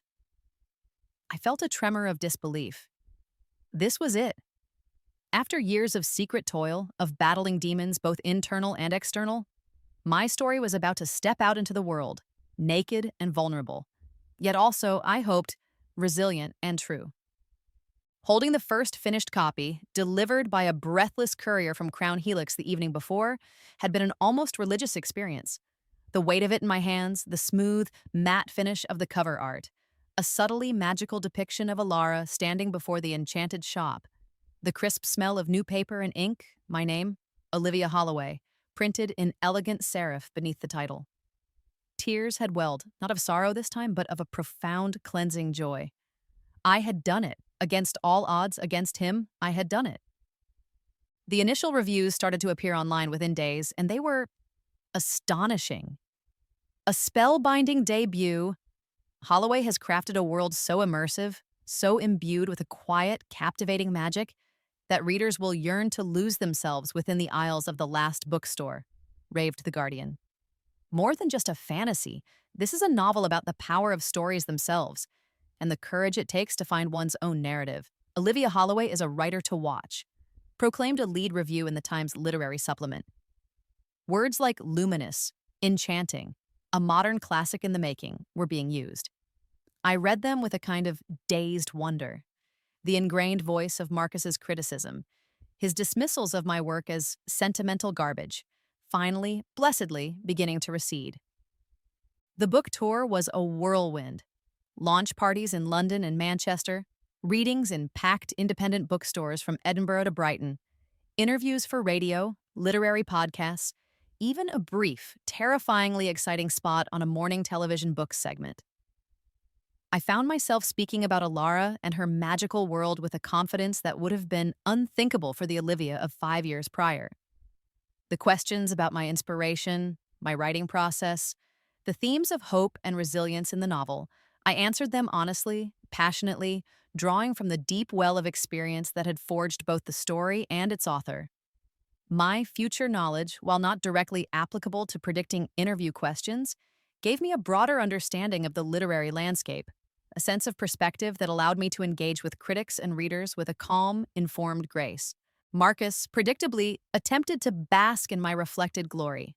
I felt a tremor of disbelief. This was it. After years of secret toil, of battling demons both internal and external, my story was about to step out into the world, naked and vulnerable, yet also, I hoped, resilient and true. Holding the first finished copy, delivered by a breathless courier from Crown Helix the evening before, had been an almost religious experience. The weight of it in my hands, the smooth, matte finish of the cover art, a subtly magical depiction of Alara standing before the enchanted shop, the crisp smell of new paper and ink, my name, Olivia Holloway, printed in elegant serif beneath the title. Tears had welled, not of sorrow this time, but of a profound, cleansing joy. I had done it. Against all odds, against him, I had done it. The initial reviews started to appear online within days, and they were astonishing. A spellbinding debut. Holloway has crafted a world so immersive, so imbued with a quiet, captivating magic, that readers will yearn to lose themselves within the aisles of the last bookstore, raved The Guardian. More than just a fantasy, this is a novel about the power of stories themselves and the courage it takes to find one's own narrative. Olivia Holloway is a writer to watch, proclaimed a lead review in the Times literary supplement. Words like luminous, enchanting, a modern classic in the making were being used. I read them with a kind of dazed wonder. The ingrained voice of Marcus's criticism, his dismissals of my work as sentimental garbage, finally, blessedly, beginning to recede. The book tour was a whirlwind. Launch parties in London and Manchester, readings in packed independent bookstores from Edinburgh to Brighton, interviews for radio, literary podcasts, even a brief, terrifyingly exciting spot on a morning television book segment. I found myself speaking about Alara and her magical world with a confidence that would have been unthinkable for the Olivia of 5 years prior. The questions about my inspiration, my writing process, the themes of hope and resilience in the novel, I answered them honestly, passionately, drawing from the deep well of experience that had forged both the story and its author. My future knowledge, while not directly applicable to predicting interview questions, gave me a broader understanding of the literary landscape, a sense of perspective that allowed me to engage with critics and readers with a calm, informed grace. Marcus, predictably, attempted to bask in my reflected glory.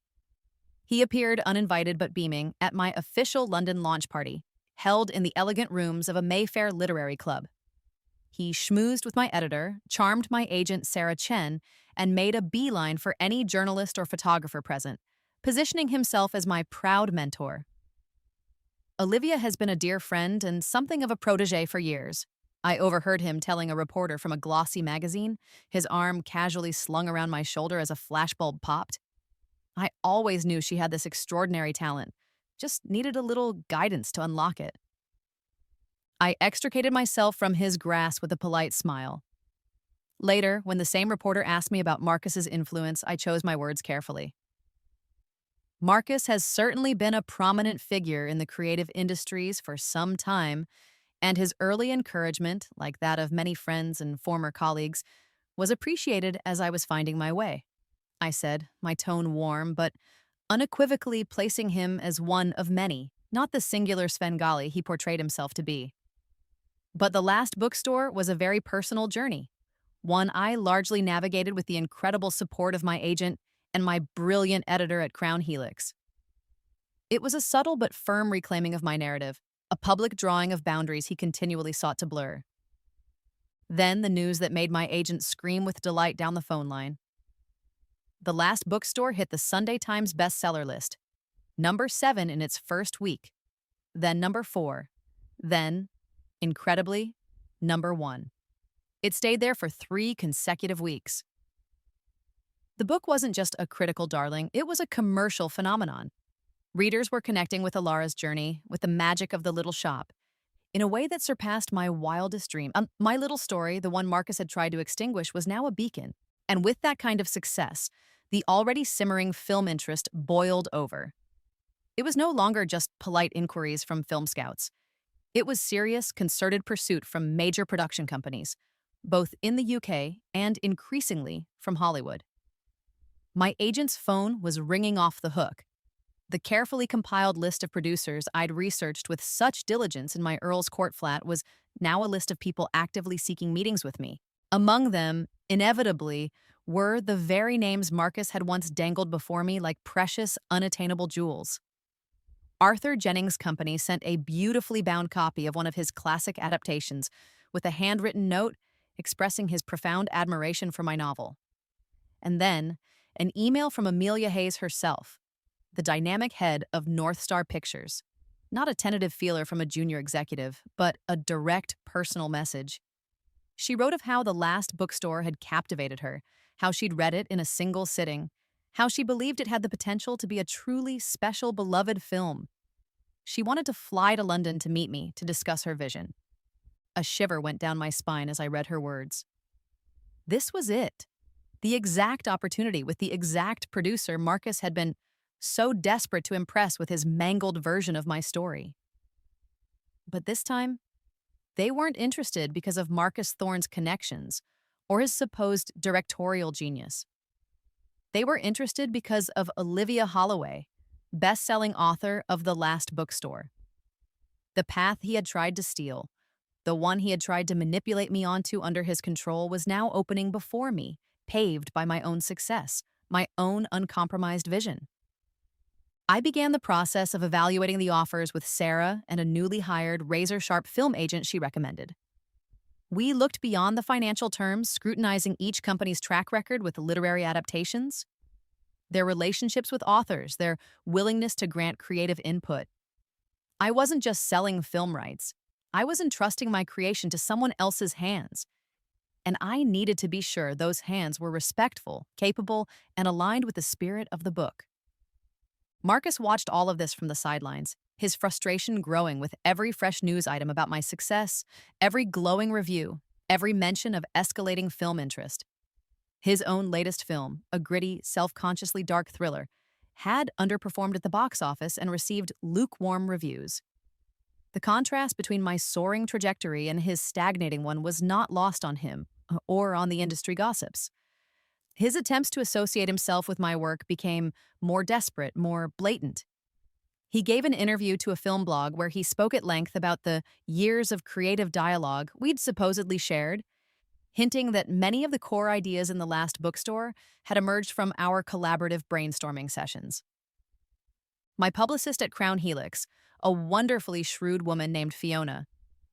He appeared uninvited but beaming at my official London launch party, held in the elegant rooms of a Mayfair literary club. He schmoozed with my editor, charmed my agent Sarah Chen, and made a beeline for any journalist or photographer present, positioning himself as my proud mentor. Olivia has been a dear friend and something of a protege for years. I overheard him telling a reporter from a glossy magazine, his arm casually slung around my shoulder as a flashbulb popped. I always knew she had this extraordinary talent, just needed a little guidance to unlock it. I extricated myself from his grasp with a polite smile. Later, when the same reporter asked me about Marcus's influence, I chose my words carefully. Marcus has certainly been a prominent figure in the creative industries for some time, and his early encouragement, like that of many friends and former colleagues, was appreciated as I was finding my way, I said, my tone warm, but unequivocally placing him as one of many, not the singular Svengali he portrayed himself to be. But the last bookstore was a very personal journey, one I largely navigated with the incredible support of my agent and my brilliant editor at Crown Helix. It was a subtle but firm reclaiming of my narrative, a public drawing of boundaries he continually sought to blur. Then the news that made my agent scream with delight down the phone line. The last bookstore hit the Sunday Times bestseller list, number 7 in its first week, then number 4, then, incredibly, number 1. It stayed there for 3 consecutive weeks. The book wasn't just a critical darling, it was a commercial phenomenon. Readers were connecting with Alara's journey, with the magic of the little shop, in a way that surpassed my wildest dream. My little story, the one Marcus had tried to extinguish, was now a beacon. And with that kind of success, the already simmering film interest boiled over. It was no longer just polite inquiries from film scouts. It was serious, concerted pursuit from major production companies, both in the UK and increasingly from Hollywood. My agent's phone was ringing off the hook. The carefully compiled list of producers I'd researched with such diligence in my Earl's Court flat was now a list of people actively seeking meetings with me. Among them, inevitably, were the very names Marcus had once dangled before me like precious, unattainable jewels. Arthur Jennings' company sent a beautifully bound copy of one of his classic adaptations with a handwritten note expressing his profound admiration for my novel. And then, an email from Amelia Hayes herself, the dynamic head of North Star Pictures. Not a tentative feeler from a junior executive, but a direct personal message. She wrote of how The Last Bookstore had captivated her, how she'd read it in a single sitting, how she believed it had the potential to be a truly special, beloved film. She wanted to fly to London to meet me to discuss her vision. A shiver went down my spine as I read her words. This was it. The exact opportunity with the exact producer Marcus had been so desperate to impress with his mangled version of my story. But this time, they weren't interested because of Marcus Thorne's connections or his supposed directorial genius. They were interested because of Olivia Holloway, best-selling author of The Last Bookstore. The path he had tried to steal, the one he had tried to manipulate me onto under his control, was now opening before me, paved by my own success, my own uncompromised vision. I began the process of evaluating the offers with Sarah and a newly hired razor-sharp film agent she recommended. We looked beyond the financial terms, scrutinizing each company's track record with literary adaptations, their relationships with authors, their willingness to grant creative input. I wasn't just selling film rights. I was entrusting my creation to someone else's hands. And I needed to be sure those hands were respectful, capable, and aligned with the spirit of the book. Marcus watched all of this from the sidelines, his frustration growing with every fresh news item about my success, every glowing review, every mention of escalating film interest. His own latest film, a gritty, self-consciously dark thriller, had underperformed at the box office and received lukewarm reviews. The contrast between my soaring trajectory and his stagnating one was not lost on him or on the industry gossips. His attempts to associate himself with my work became more desperate, more blatant. He gave an interview to a film blog where he spoke at length about the years of creative dialogue we'd supposedly shared, hinting that many of the core ideas in The Last Bookstore had emerged from our collaborative brainstorming sessions. My publicist at Crown Helix, a wonderfully shrewd woman named Fiona,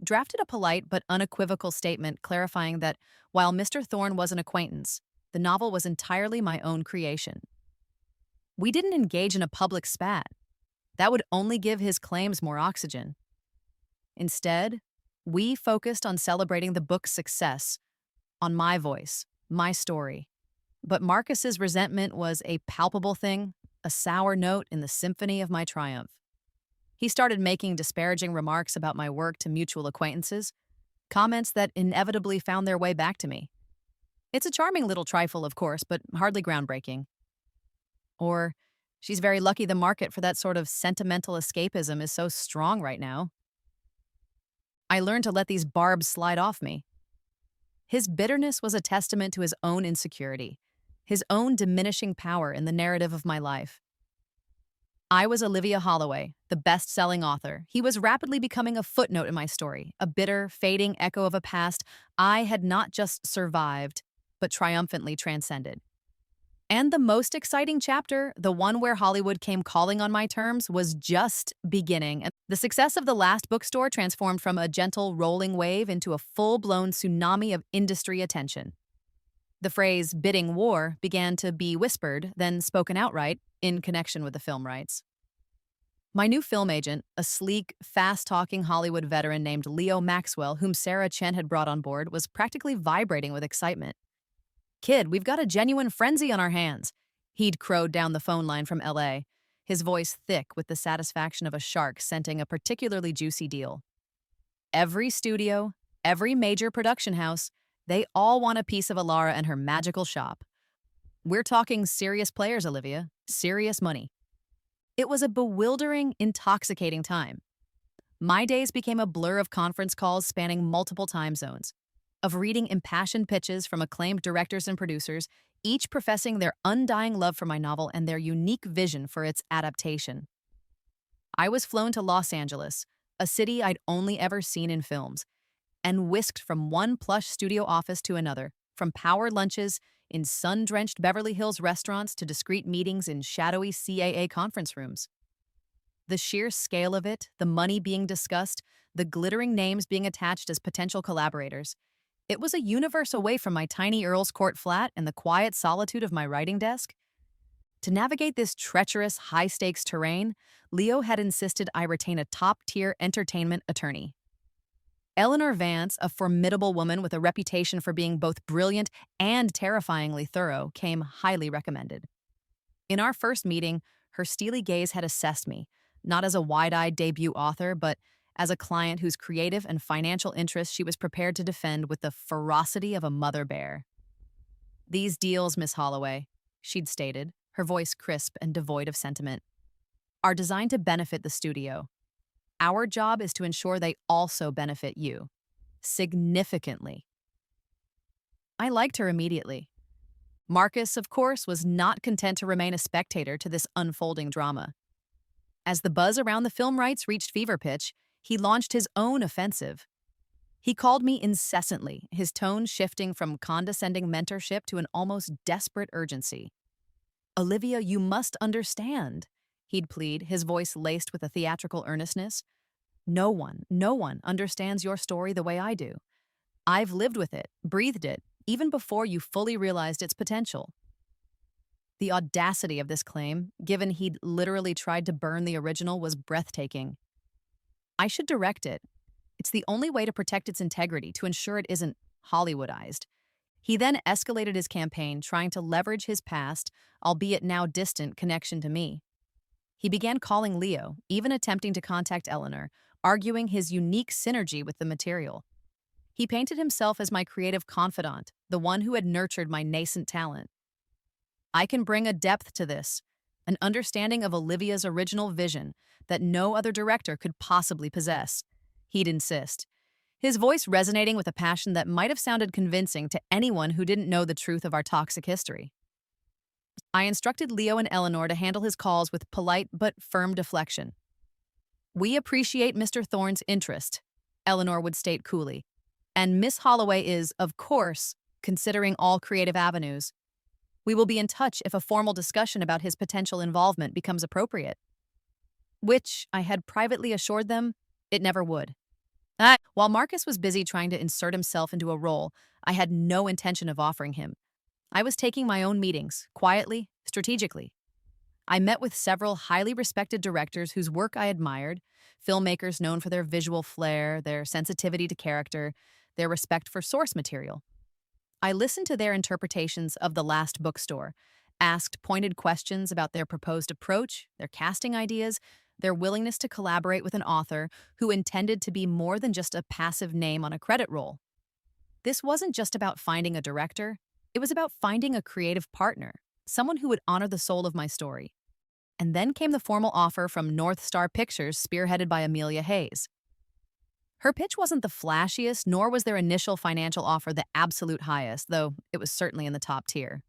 drafted a polite but unequivocal statement clarifying that while Mr. Thorne was an acquaintance, the novel was entirely my own creation. We didn't engage in a public spat. That would only give his claims more oxygen. Instead, we focused on celebrating the book's success, on my voice, my story. But Marcus's resentment was a palpable thing, a sour note in the symphony of my triumph. He started making disparaging remarks about my work to mutual acquaintances, comments that inevitably found their way back to me. It's a charming little trifle, of course, but hardly groundbreaking. Or, she's very lucky the market for that sort of sentimental escapism is so strong right now. I learned to let these barbs slide off me. His bitterness was a testament to his own insecurity, his own diminishing power in the narrative of my life. I was Olivia Holloway, the best-selling author. He was rapidly becoming a footnote in my story, a bitter, fading echo of a past I had not just survived, but triumphantly transcended. And the most exciting chapter, the one where Hollywood came calling on my terms, was just beginning. And the success of The Last Bookstore transformed from a gentle rolling wave into a full-blown tsunami of industry attention. The phrase bidding war began to be whispered, then spoken outright, in connection with the film rights. My new film agent, a sleek, fast-talking Hollywood veteran named Leo Maxwell, whom Sarah Chen had brought on board, was practically vibrating with excitement. "Kid, we've got a genuine frenzy on our hands," he'd crowed down the phone line from LA, his voice thick with the satisfaction of a shark scenting a particularly juicy deal. Every studio, every major production house, they all want a piece of Alara and her magical shop. We're talking serious players, Olivia, serious money. It was a bewildering, intoxicating time. My days became a blur of conference calls spanning multiple time zones, of reading impassioned pitches from acclaimed directors and producers, each professing their undying love for my novel and their unique vision for its adaptation. I was flown to Los Angeles, a city I'd only ever seen in films, and whisked from one plush studio office to another, from power lunches in sun-drenched Beverly Hills restaurants to discreet meetings in shadowy CAA conference rooms. The sheer scale of it, the money being discussed, the glittering names being attached as potential collaborators, It was a universe away from my tiny Earl's Court flat and the quiet solitude of my writing desk. To navigate this treacherous, high stakes terrain, Leo had insisted I retain a top tier entertainment attorney. Eleanor Vance, a formidable woman with a reputation for being both brilliant and terrifyingly thorough, came highly recommended. In our first meeting, her steely gaze had assessed me, not as a wide eyed debut author, but as a client whose creative and financial interests she was prepared to defend with the ferocity of a mother bear. "These deals, Miss Holloway," she'd stated, her voice crisp and devoid of sentiment, "are designed to benefit the studio. Our job is to ensure they also benefit you. Significantly." I liked her immediately. Marcus, of course, was not content to remain a spectator to this unfolding drama. As the buzz around the film rights reached fever pitch, he launched his own offensive. He called me incessantly, his tone shifting from condescending mentorship to an almost desperate urgency. "Olivia, you must understand," he'd plead, his voice laced with a theatrical earnestness. No one understands your story the way I do. I've lived with it, breathed it, even before you fully realized its potential." The audacity of this claim, given he'd literally tried to burn the original, was breathtaking. I should direct it. It's the only way to protect its integrity, to ensure it isn't Hollywoodized. He then escalated his campaign, trying to leverage his past, albeit now distant, connection to me. He began calling Leo, even attempting to contact Eleanor, arguing his unique synergy with the material. He painted himself as my creative confidant, the one who had nurtured my nascent talent. "I can bring a depth to this, an understanding of Olivia's original vision that no other director could possibly possess," he'd insist, his voice resonating with a passion that might have sounded convincing to anyone who didn't know the truth of our toxic history. I instructed Leo and Eleanor to handle his calls with polite but firm deflection. "We appreciate Mr. Thorne's interest," Eleanor would state coolly, "and Miss Holloway is, of course, considering all creative avenues. We will be in touch if a formal discussion about his potential involvement becomes appropriate." Which, I had privately assured them, it never would. While Marcus was busy trying to insert himself into a role I had no intention of offering him, I was taking my own meetings, quietly, strategically. I met with several highly respected directors whose work I admired, filmmakers known for their visual flair, their sensitivity to character, their respect for source material. I listened to their interpretations of The Last Bookstore, asked pointed questions about their proposed approach, their casting ideas, their willingness to collaborate with an author who intended to be more than just a passive name on a credit roll. This wasn't just about finding a director, it was about finding a creative partner, someone who would honor the soul of my story. And then came the formal offer from North Star Pictures, spearheaded by Amelia Hayes. Her pitch wasn't the flashiest, nor was their initial financial offer the absolute highest, though it was certainly in the top tier.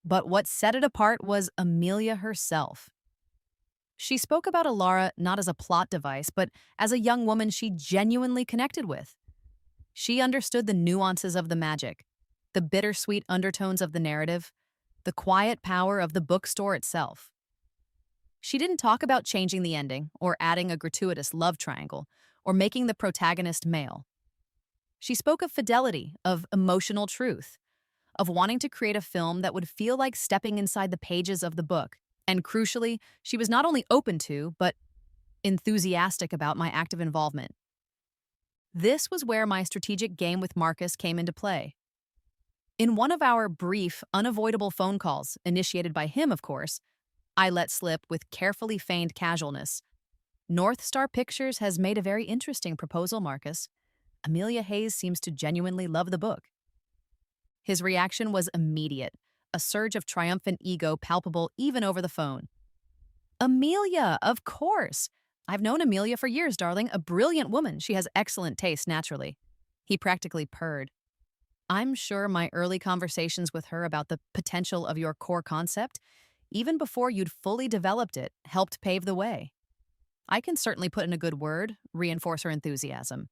But what set it apart was Amelia herself. She spoke about Alara not as a plot device, but as a young woman she genuinely connected with. She understood the nuances of the magic, the bittersweet undertones of the narrative, the quiet power of the bookstore itself. She didn't talk about changing the ending, or adding a gratuitous love triangle, or making the protagonist male. She spoke of fidelity, of emotional truth, of wanting to create a film that would feel like stepping inside the pages of the book. And crucially, she was not only open to, but enthusiastic about my active involvement. This was where my strategic game with Marcus came into play. In one of our brief, unavoidable phone calls, initiated by him, of course, I let slip with carefully feigned casualness. "North Star Pictures has made a very interesting proposal, Marcus. Amelia Hayes seems to genuinely love the book." His reaction was immediate, a surge of triumphant ego palpable even over the phone. "Amelia, of course. I've known Amelia for years, darling. A brilliant woman. She has excellent taste, naturally." He practically purred. "I'm sure my early conversations with her about the potential of your core concept, even before you'd fully developed it, helped pave the way. I can certainly put in a good word, reinforce her enthusiasm.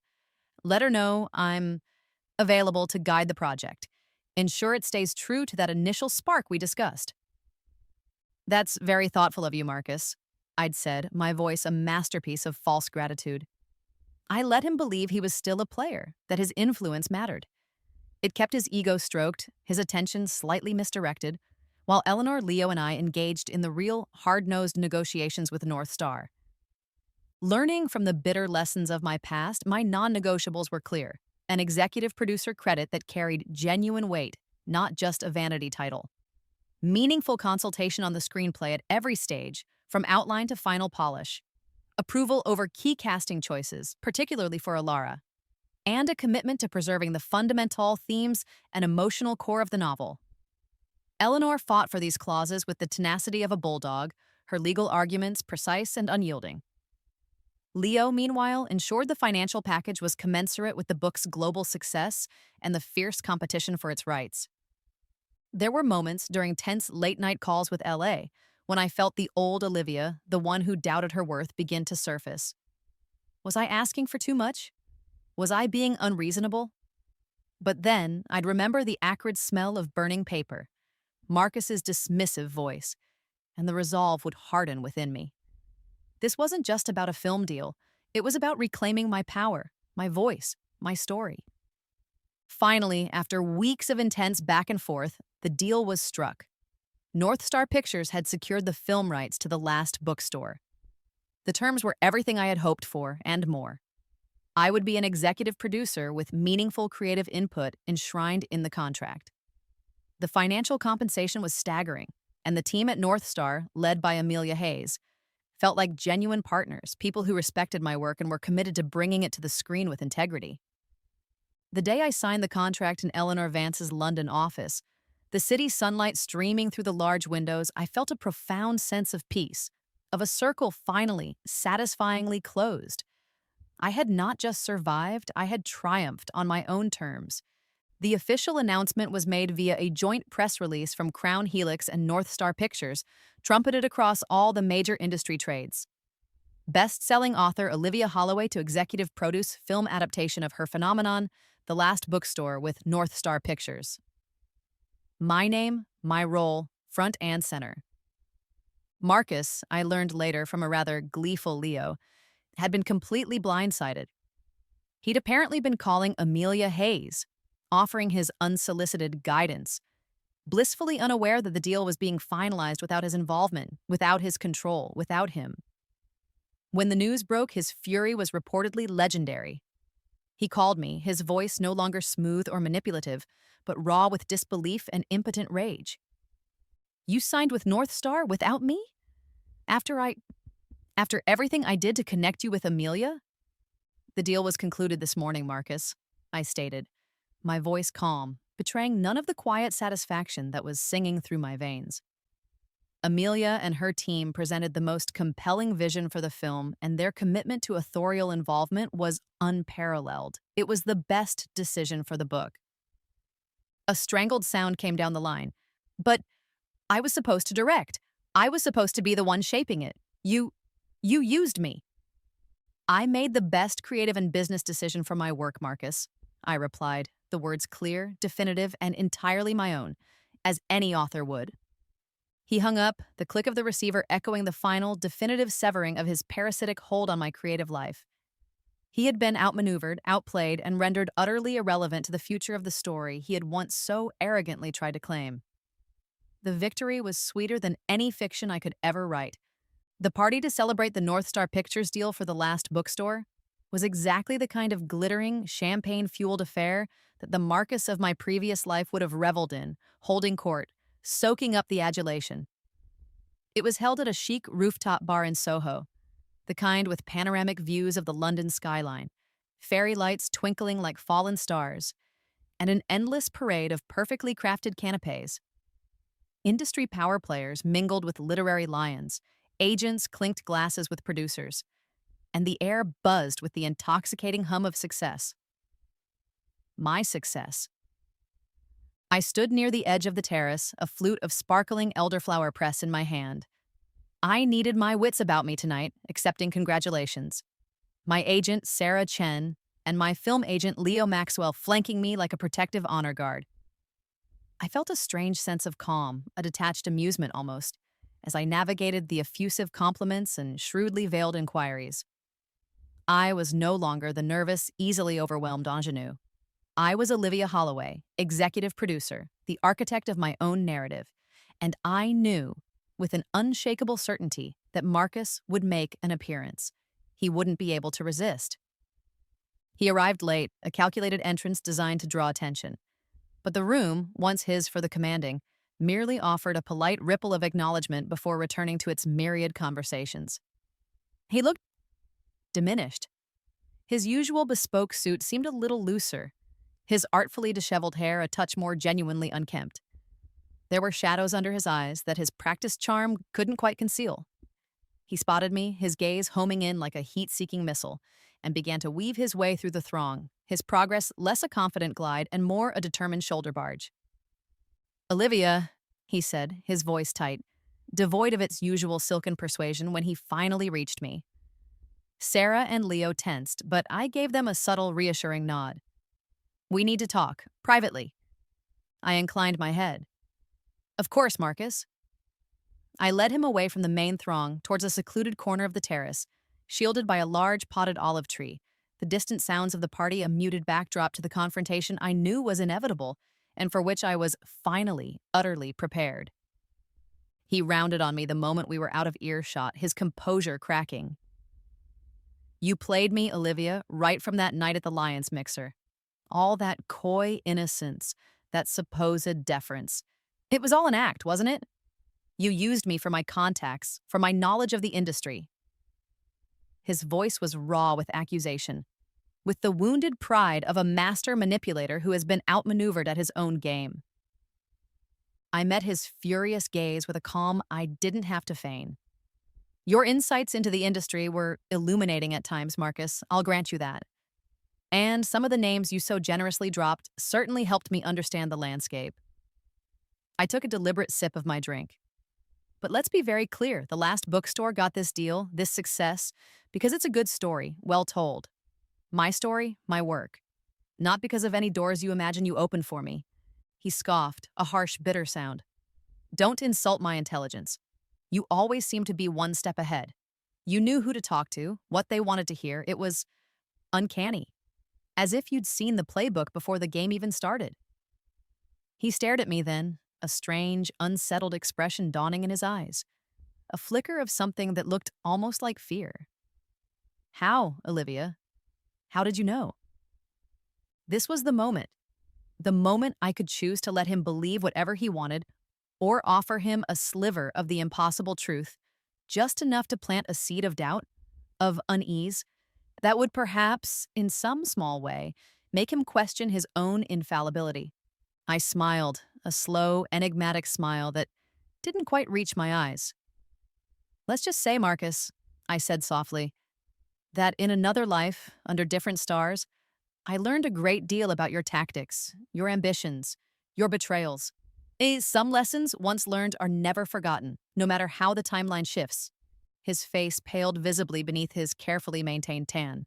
Let her know I'm available to guide the project. Ensure it stays true to that initial spark we discussed." "That's very thoughtful of you, Marcus," I'd said, my voice a masterpiece of false gratitude. I let him believe he was still a player, that his influence mattered. It kept his ego stroked, his attention slightly misdirected, while Eleanor, Leo, and I engaged in the real, hard-nosed negotiations with North Star. Learning from the bitter lessons of my past, my non-negotiables were clear. An executive producer credit that carried genuine weight, not just a vanity title. Meaningful consultation on the screenplay at every stage, from outline to final polish. Approval over key casting choices, particularly for Alara. And a commitment to preserving the fundamental themes and emotional core of the novel. Eleanor fought for these clauses with the tenacity of a bulldog, her legal arguments precise and unyielding. Leo, meanwhile, ensured the financial package was commensurate with the book's global success and the fierce competition for its rights. There were moments during tense late-night calls with LA when I felt the old Olivia, the one who doubted her worth, begin to surface. Was I asking for too much? Was I being unreasonable? But then I'd remember the acrid smell of burning paper, Marcus's dismissive voice, and the resolve would harden within me. This wasn't just about a film deal. It was about reclaiming my power, my voice, my story. Finally, after weeks of intense back and forth, the deal was struck. North Star Pictures had secured the film rights to The Last Bookstore. The terms were everything I had hoped for and more. I would be an executive producer with meaningful creative input enshrined in the contract. The financial compensation was staggering, and the team at North Star, led by Amelia Hayes, felt like genuine partners, people who respected my work and were committed to bringing it to the screen with integrity. The day I signed the contract in Eleanor Vance's London office, the city sunlight streaming through the large windows, I felt a profound sense of peace, of a circle finally, satisfyingly closed. I had not just survived, I had triumphed on my own terms. The official announcement was made via a joint press release from Crown Helix and North Star Pictures, trumpeted across all the major industry trades. Best-selling author Olivia Holloway to executive produce film adaptation of her phenomenon, The Last Bookstore with North Star Pictures. My name, my role, front and center. Marcus, I learned later from a rather gleeful Leo, had been completely blindsided. He'd apparently been calling Amelia Hayes, offering his unsolicited guidance, blissfully unaware that the deal was being finalized without his involvement, without his control, without him. When the news broke, his fury was reportedly legendary. He called me, his voice no longer smooth or manipulative, but raw with disbelief and impotent rage. "You signed with North Star without me? After everything I did to connect you with Amelia?" "The deal was concluded this morning, Marcus," I stated, my voice calm, betraying none of the quiet satisfaction that was singing through my veins. Amelia and her team presented the most compelling vision for the film, and their commitment to authorial involvement was unparalleled. It was the best decision for the book. A strangled sound came down the line. "But I was supposed to direct. I was supposed to be the one shaping it. You used me." "I made the best creative and business decision for my work, Marcus," I replied, the words clear, definitive, and entirely my own, as any author would. He hung up, the click of the receiver echoing the final, definitive severing of his parasitic hold on my creative life. He had been outmaneuvered, outplayed, and rendered utterly irrelevant to the future of the story he had once so arrogantly tried to claim. The victory was sweeter than any fiction I could ever write. The party to celebrate the North Star Pictures deal for The Last Bookstore was exactly the kind of glittering, champagne-fueled affair that the Marcus of my previous life would have reveled in, holding court, soaking up the adulation. It was held at a chic rooftop bar in Soho, the kind with panoramic views of the London skyline, fairy lights twinkling like fallen stars, and an endless parade of perfectly crafted canapés. Industry power players mingled with literary lions, agents clinked glasses with producers, and the air buzzed with the intoxicating hum of success. My success. I stood near the edge of the terrace, a flute of sparkling elderflower press in my hand. I needed my wits about me tonight, accepting congratulations. My agent, Sarah Chen, and my film agent, Leo Maxwell, flanking me like a protective honor guard. I felt a strange sense of calm, a detached amusement almost, as I navigated the effusive compliments and shrewdly veiled inquiries. I was no longer the nervous, easily overwhelmed ingenue. I was Olivia Holloway, executive producer, the architect of my own narrative, and I knew, with an unshakable certainty, that Marcus would make an appearance. He wouldn't be able to resist. He arrived late, a calculated entrance designed to draw attention. But the room, once his for the commanding, merely offered a polite ripple of acknowledgement before returning to its myriad conversations. He looked diminished. His usual bespoke suit seemed a little looser, his artfully disheveled hair a touch more genuinely unkempt. There were shadows under his eyes that his practiced charm couldn't quite conceal. He spotted me, his gaze homing in like a heat-seeking missile, and began to weave his way through the throng, his progress less a confident glide and more a determined shoulder barge. "Olivia," he said, his voice tight, devoid of its usual silken persuasion when he finally reached me. Sarah and Leo tensed, but I gave them a subtle, reassuring nod. "We need to talk, privately." I inclined my head. "Of course, Marcus." I led him away from the main throng towards a secluded corner of the terrace, shielded by a large potted olive tree, the distant sounds of the party a muted backdrop to the confrontation I knew was inevitable and for which I was finally, utterly prepared. He rounded on me the moment we were out of earshot, his composure cracking. "You played me, Olivia, right from that night at the Lions Mixer. All that coy innocence, that supposed deference. It was all an act, wasn't it? You used me for my contacts, for my knowledge of the industry." His voice was raw with accusation, with the wounded pride of a master manipulator who has been outmaneuvered at his own game. I met his furious gaze with a calm I didn't have to feign. "Your insights into the industry were illuminating at times, Marcus, I'll grant you that. And some of the names you so generously dropped certainly helped me understand the landscape." I took a deliberate sip of my drink. But let's be very clear, the last bookstore got this deal, this success, because it's a good story, well told. My story, my work. Not because of any doors you imagine you opened for me. He scoffed, a harsh, bitter sound. "Don't insult my intelligence. You always seem to be one step ahead. You knew who to talk to, what they wanted to hear. It was uncanny. As if you'd seen the playbook before the game even started." He stared at me then, a strange, unsettled expression dawning in his eyes, a flicker of something that looked almost like fear. "How, Olivia? How did you know?" This was the moment I could choose to let him believe whatever he wanted or offer him a sliver of the impossible truth, just enough to plant a seed of doubt, of unease, that would perhaps, in some small way, make him question his own infallibility. I smiled, a slow, enigmatic smile that didn't quite reach my eyes. "Let's just say, Marcus," I said softly, "that in another life, under different stars, I learned a great deal about your tactics, your ambitions, your betrayals. Some lessons once learned are never forgotten, no matter how the timeline shifts." His face paled visibly beneath his carefully maintained tan.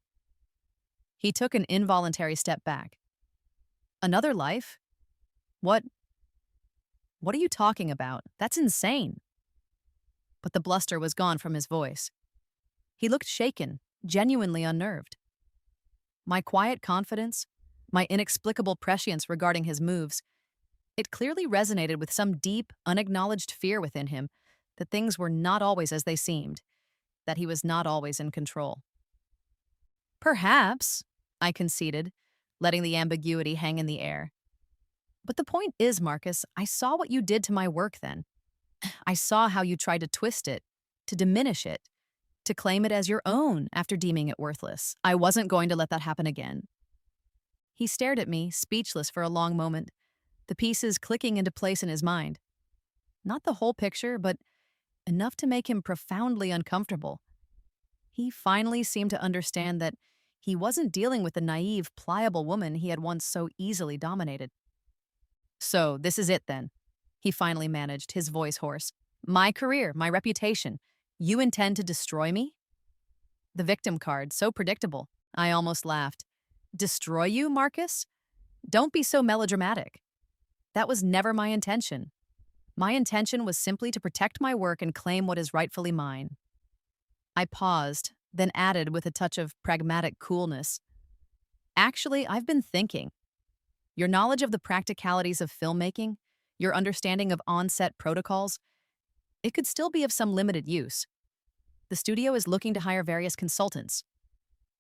He took an involuntary step back. "Another life? What are you talking about? That's insane." But the bluster was gone from his voice. He looked shaken, genuinely unnerved. My quiet confidence, my inexplicable prescience regarding his moves, it clearly resonated with some deep, unacknowledged fear within him that things were not always as they seemed, that he was not always in control. "Perhaps," I conceded, letting the ambiguity hang in the air. "But the point is, Marcus, I saw what you did to my work then. I saw how you tried to twist it, to diminish it, to claim it as your own after deeming it worthless. I wasn't going to let that happen again." He stared at me, speechless for a long moment, the pieces clicking into place in his mind. Not the whole picture, but enough to make him profoundly uncomfortable. He finally seemed to understand that he wasn't dealing with the naive, pliable woman he had once so easily dominated. "So, this is it then," he finally managed, his voice hoarse. "My career, my reputation. You intend to destroy me?" The victim card, so predictable. I almost laughed. "Destroy you, Marcus? Don't be so melodramatic. That was never my intention. My intention was simply to protect my work and claim what is rightfully mine." I paused, then added with a touch of pragmatic coolness. Actually, I've been thinking. Your knowledge of the practicalities of filmmaking, your understanding of on-set protocols, it could still be of some limited use. The studio is looking to hire various consultants.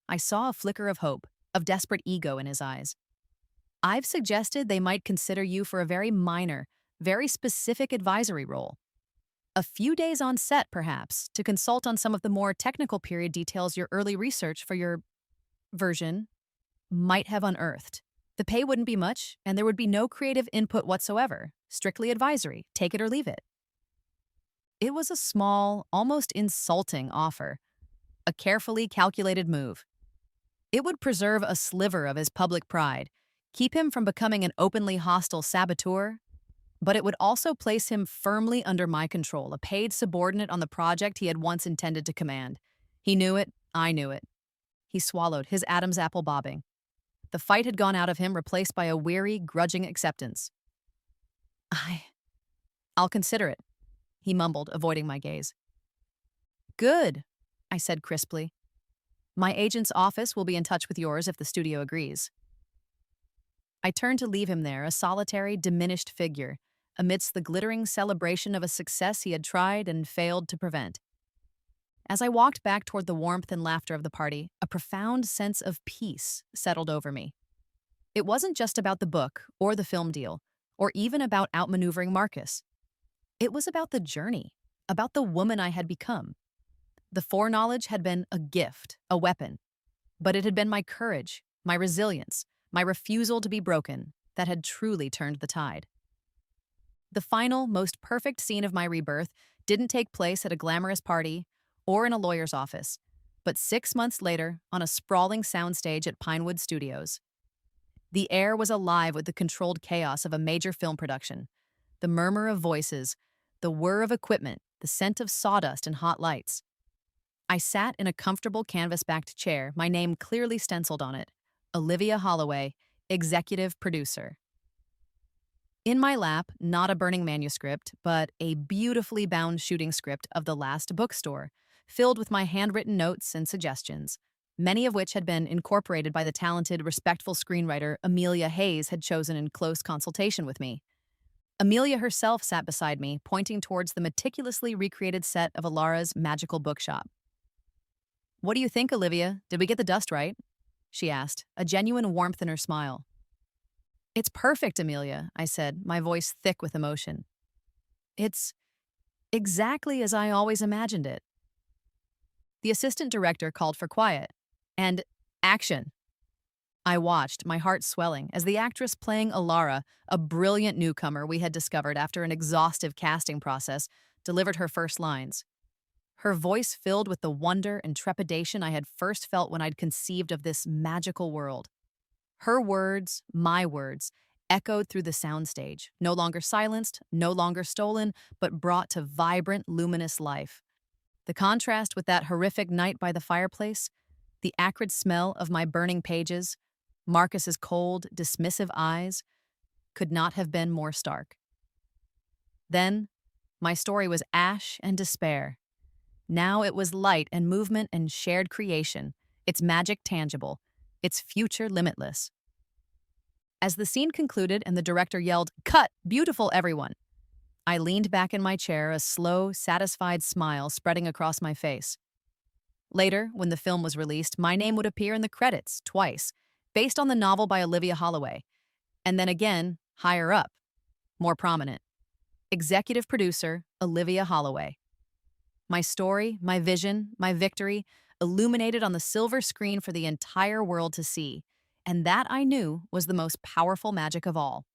I saw a flicker of hope, of desperate ego in his eyes. I've suggested they might consider you for a very minor, very specific advisory role. A few days on set, perhaps, to consult on some of the more technical period details your early research for your version might have unearthed. The pay wouldn't be much, and there would be no creative input whatsoever. Strictly advisory, take it or leave it. It was a small, almost insulting offer. A carefully calculated move. It would preserve a sliver of his public pride, keep him from becoming an openly hostile saboteur, but it would also place him firmly under my control, a paid subordinate on the project he had once intended to command. He knew it, I knew it. He swallowed, his Adam's apple bobbing. The fight had gone out of him, replaced by a weary, grudging acceptance. I'll consider it, he mumbled, avoiding my gaze. Good, I said crisply. My agent's office will be in touch with yours if the studio agrees. I turned to leave him there, a solitary, diminished figure, amidst the glittering celebration of a success he had tried and failed to prevent. As I walked back toward the warmth and laughter of the party, a profound sense of peace settled over me. It wasn't just about the book or the film deal, or even about outmaneuvering Marcus. It was about the journey, about the woman I had become. The foreknowledge had been a gift, a weapon, but it had been my courage, my resilience, my refusal to be broken that had truly turned the tide. The final, most perfect scene of my rebirth didn't take place at a glamorous party or in a lawyer's office, but 6 months later on a sprawling soundstage at Pinewood Studios. The air was alive with the controlled chaos of a major film production, the murmur of voices, the whir of equipment, the scent of sawdust and hot lights. I sat in a comfortable canvas-backed chair, my name clearly stenciled on it, Olivia Holloway, executive producer. In my lap, not a burning manuscript, but a beautifully bound shooting script of The Last Bookstore, filled with my handwritten notes and suggestions, many of which had been incorporated by the talented, respectful screenwriter Amelia Hayes had chosen in close consultation with me. Amelia herself sat beside me, pointing towards the meticulously recreated set of Alara's magical bookshop. "What do you think, Olivia? Did we get the dust right?" she asked, a genuine warmth in her smile. "It's perfect, Amelia," I said, my voice thick with emotion. "It's exactly as I always imagined it." The assistant director called for quiet. And action. I watched, my heart swelling, as the actress playing Alara, a brilliant newcomer we had discovered after an exhaustive casting process, delivered her first lines. Her voice filled with the wonder and trepidation I had first felt when I'd conceived of this magical world. Her words, my words, echoed through the soundstage, no longer silenced, no longer stolen, but brought to vibrant, luminous life. The contrast with that horrific night by the fireplace, the acrid smell of my burning pages, Marcus's cold, dismissive eyes, could not have been more stark. Then, my story was ash and despair. Now it was light and movement and shared creation, its magic tangible, its future limitless. As the scene concluded and the director yelled, "Cut! Beautiful, everyone!" I leaned back in my chair, a slow, satisfied smile spreading across my face. Later, when the film was released, my name would appear in the credits twice, based on the novel by Olivia Holloway, and then again, higher up, more prominent. Executive producer, Olivia Holloway. My story, my vision, my victory, illuminated on the silver screen for the entire world to see, and that I knew was the most powerful magic of all.